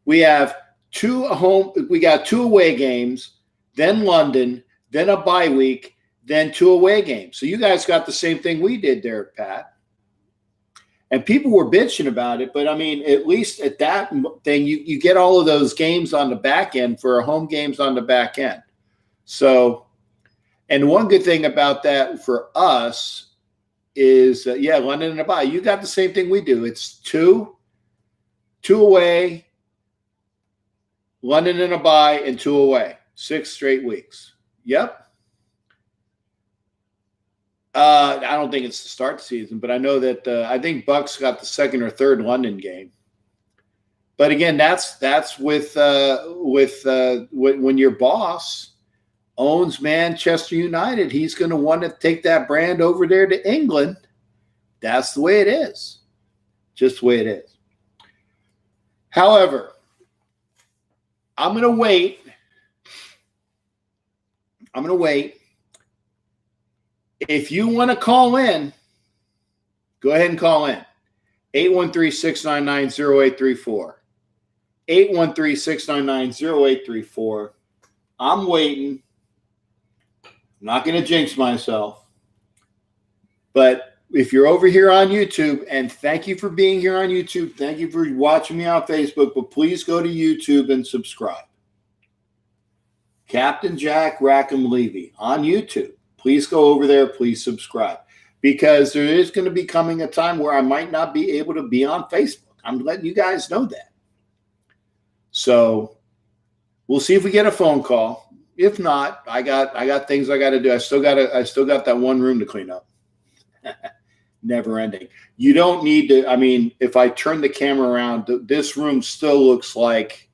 We have we got 2 away games, then London, then a bye week, then 2 away games. So you guys got the same thing we did there, Pat. And people were bitching about it, but I mean, at least at that thing, you get all of those games on the back end for home games on the back end. So, and one good thing about that for us is, London and a bye. You got the same thing we do. It's 2 away, London and a bye, and 2 away. 6 straight weeks. Yep. I don't think it's the start season, but I know that I think Bucks got the 2nd or 3rd London game. But again, that's with when your boss owns Manchester United, he's going to want to take that brand over there to England. That's the way it is. Just the way it is. However, I'm going to wait I'm going to wait. If you want to call in, go ahead and call in. 813-699-0834. 813-699-0834. I'm waiting. I'm not going to jinx myself. But if you're over here on YouTube, and thank you for being here on YouTube. Thank you for watching me on Facebook. But please go to YouTube and subscribe. Captain Jack Rackham Levy on YouTube. Please go over there. Please subscribe. Because there is going to be coming a time where I might not be able to be on Facebook. I'm letting you guys know that. So we'll see if we get a phone call. If not, I got things I got to do. I still got that one room to clean up. Never ending. You don't need to. I mean, if I turn the camera around, this room still looks like,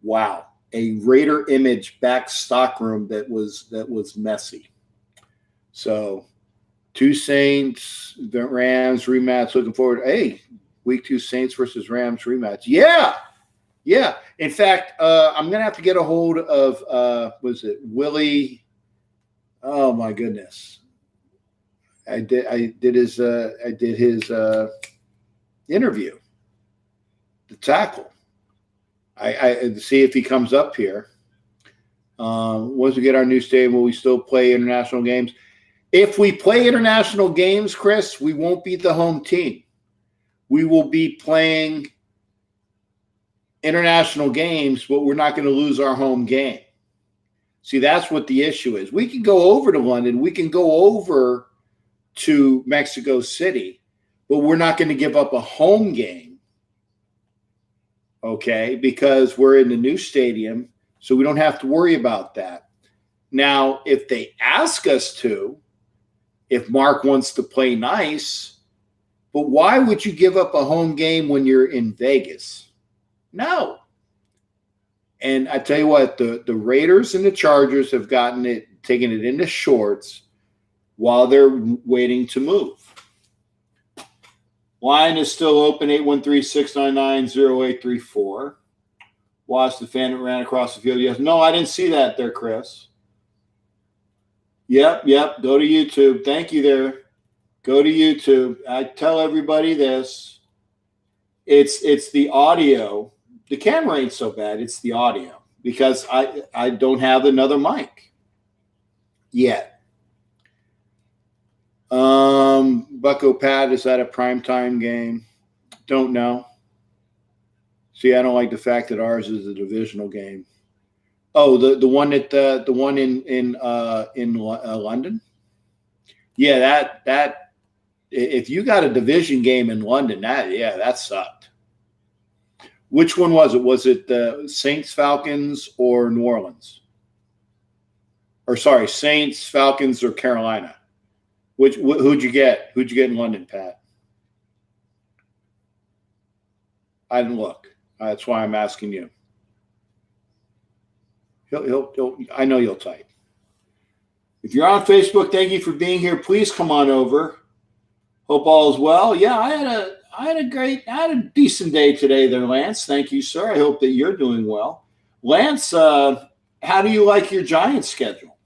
wow, a Raider image back stock room that was messy. So. 2 Saints, the Rams rematch. Looking forward. Hey, week 2 Saints versus Rams rematch. Yeah. In fact, I'm gonna have to get a hold of was it Willie? Oh my goodness. I did his interview. The tackle. I see if he comes up here. Once we get our new stadium, will we still play international games? If we play international games, Chris, we won't beat the home team. We will be playing international games, but we're not going to lose our home game. See, that's what the issue is. We can go over to London. We can go over to Mexico City, but we're not going to give up a home game, okay, because we're in the new stadium, so we don't have to worry about that. Now, if they ask us to, if Mark wants to play nice, but why would you give up a home game when you're in Vegas? No. And I tell you what, the Raiders and the Chargers have taken it into shorts while they're waiting to move. Line is still open, 813-699-0834. Watch the fan that ran across the field. Yes. No, I didn't see that there, Chris. Yep. Go to YouTube. Thank you there. Go to YouTube. I tell everybody this. It's the audio. The camera ain't so bad. It's the audio because I don't have another mic yet. Bucko Pat, is that a primetime game? Don't know. See, I don't like the fact that ours is a divisional game. Oh, the one in London. Yeah, that if you got a division game in London, that sucked. Which one was it? Was it the Saints, Falcons, or New Orleans? Or sorry, Saints, Falcons, or Carolina? Who'd you get? Who'd you get in London, Pat? I didn't look. That's why I'm asking you. I know you'll type. If you're on Facebook, thank you for being here. Please come on over. Hope all is well. Yeah, I had a decent day today there, Lance. Thank you, sir. I hope that you're doing well. Lance, how do you like your Giants schedule?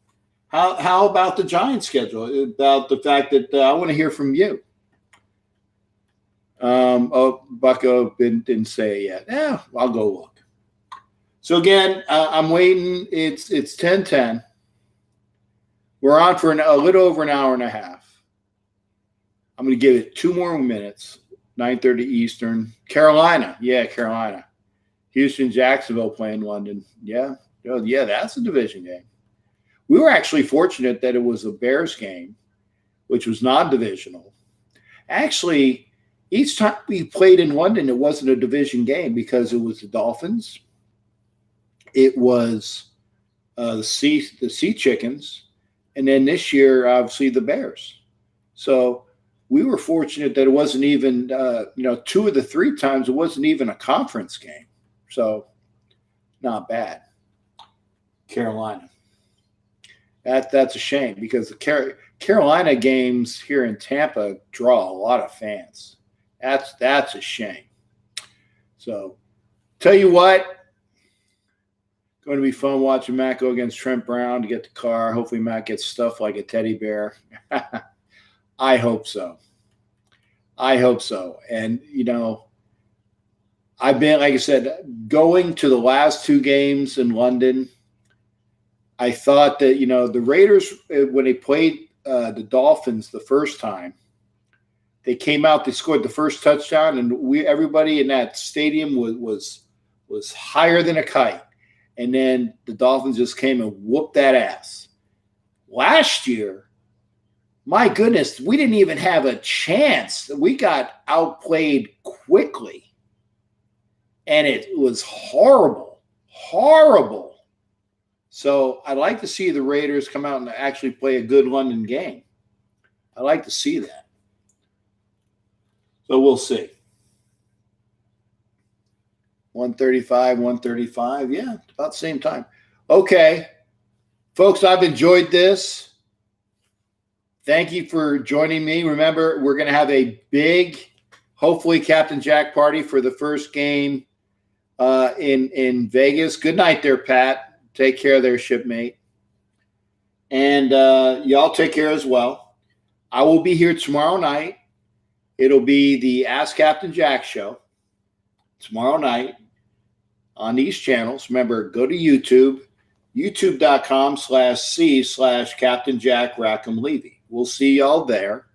How about the Giants schedule? About the fact that I want to hear from you. Bucko didn't say it yet. Yeah, I'll go look. So again, I'm waiting. It's 10:10. We're on for a little over an hour and a half. I'm going to give it 2 more minutes. 9:30 Eastern. Carolina. Houston, Jacksonville playing London. Yeah, that's a division game. We were actually fortunate that it was a Bears game, which was non-divisional. Actually, each time we played in London, it wasn't a division game because it was the Dolphins. It was the Sea Chickens. And then this year, obviously, the Bears. So we were fortunate that it wasn't even, 2 of the 3 times, it wasn't even a conference game. So not bad. Carolina. That's a shame because the Carolina games here in Tampa draw a lot of fans. That's a shame. So tell you what, Going to be fun watching Matt go against Trent Brown to get the car. Hopefully Matt gets stuffed like a teddy bear. I hope so. I hope so. And, you know, I've been, like I said, going to the last two games in London. I thought that, you know, the Raiders, when they played the Dolphins the first time, they came out, they scored the first touchdown, and everybody in that stadium was higher than a kite. And then the Dolphins just came and whooped that ass. Last year, my goodness, we didn't even have a chance. We got outplayed quickly. And it was horrible, horrible. So I'd like to see the Raiders come out and actually play a good London game. I'd like to see that. So we'll see. 135, yeah, about the same time. Okay, folks, I've enjoyed this. Thank you for joining me. Remember, we're going to have a big, hopefully, Captain Jack party for the first game in Vegas. Good night there, Pat. Take care there, shipmate. And y'all take care as well. I will be here tomorrow night. It'll be the Ask Captain Jack show tomorrow night on these channels. Remember, go to YouTube, youtube.com/C/Captain Jack Rackham Levy. We'll see y'all there.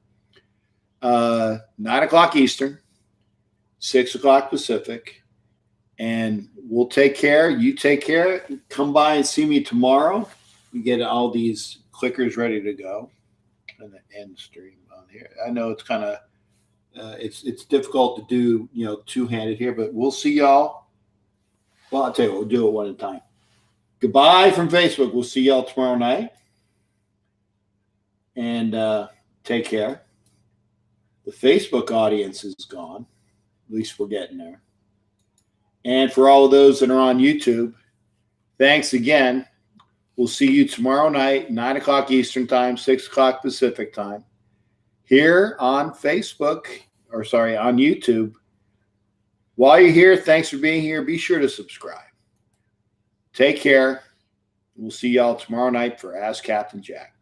9 o'clock Eastern, 6 o'clock Pacific. And we'll take care. You take care. Come by and see me tomorrow. We get all these clickers ready to go. And the end stream on here. I know it's kind of it's difficult to do, you know, two-handed here, but we'll see y'all. Well, I'll tell you what, we'll do it one at a time. Goodbye from Facebook. We'll see y'all tomorrow night. And take care. The Facebook audience is gone. At least we're getting there. And for all of those that are on YouTube, thanks again. We'll see you tomorrow night, 9 o'clock Eastern time, 6 o'clock Pacific time, here on Facebook, on YouTube. While you're here, thanks for being here. Be sure to subscribe. Take care. We'll see y'all tomorrow night for Ask Captain Jack.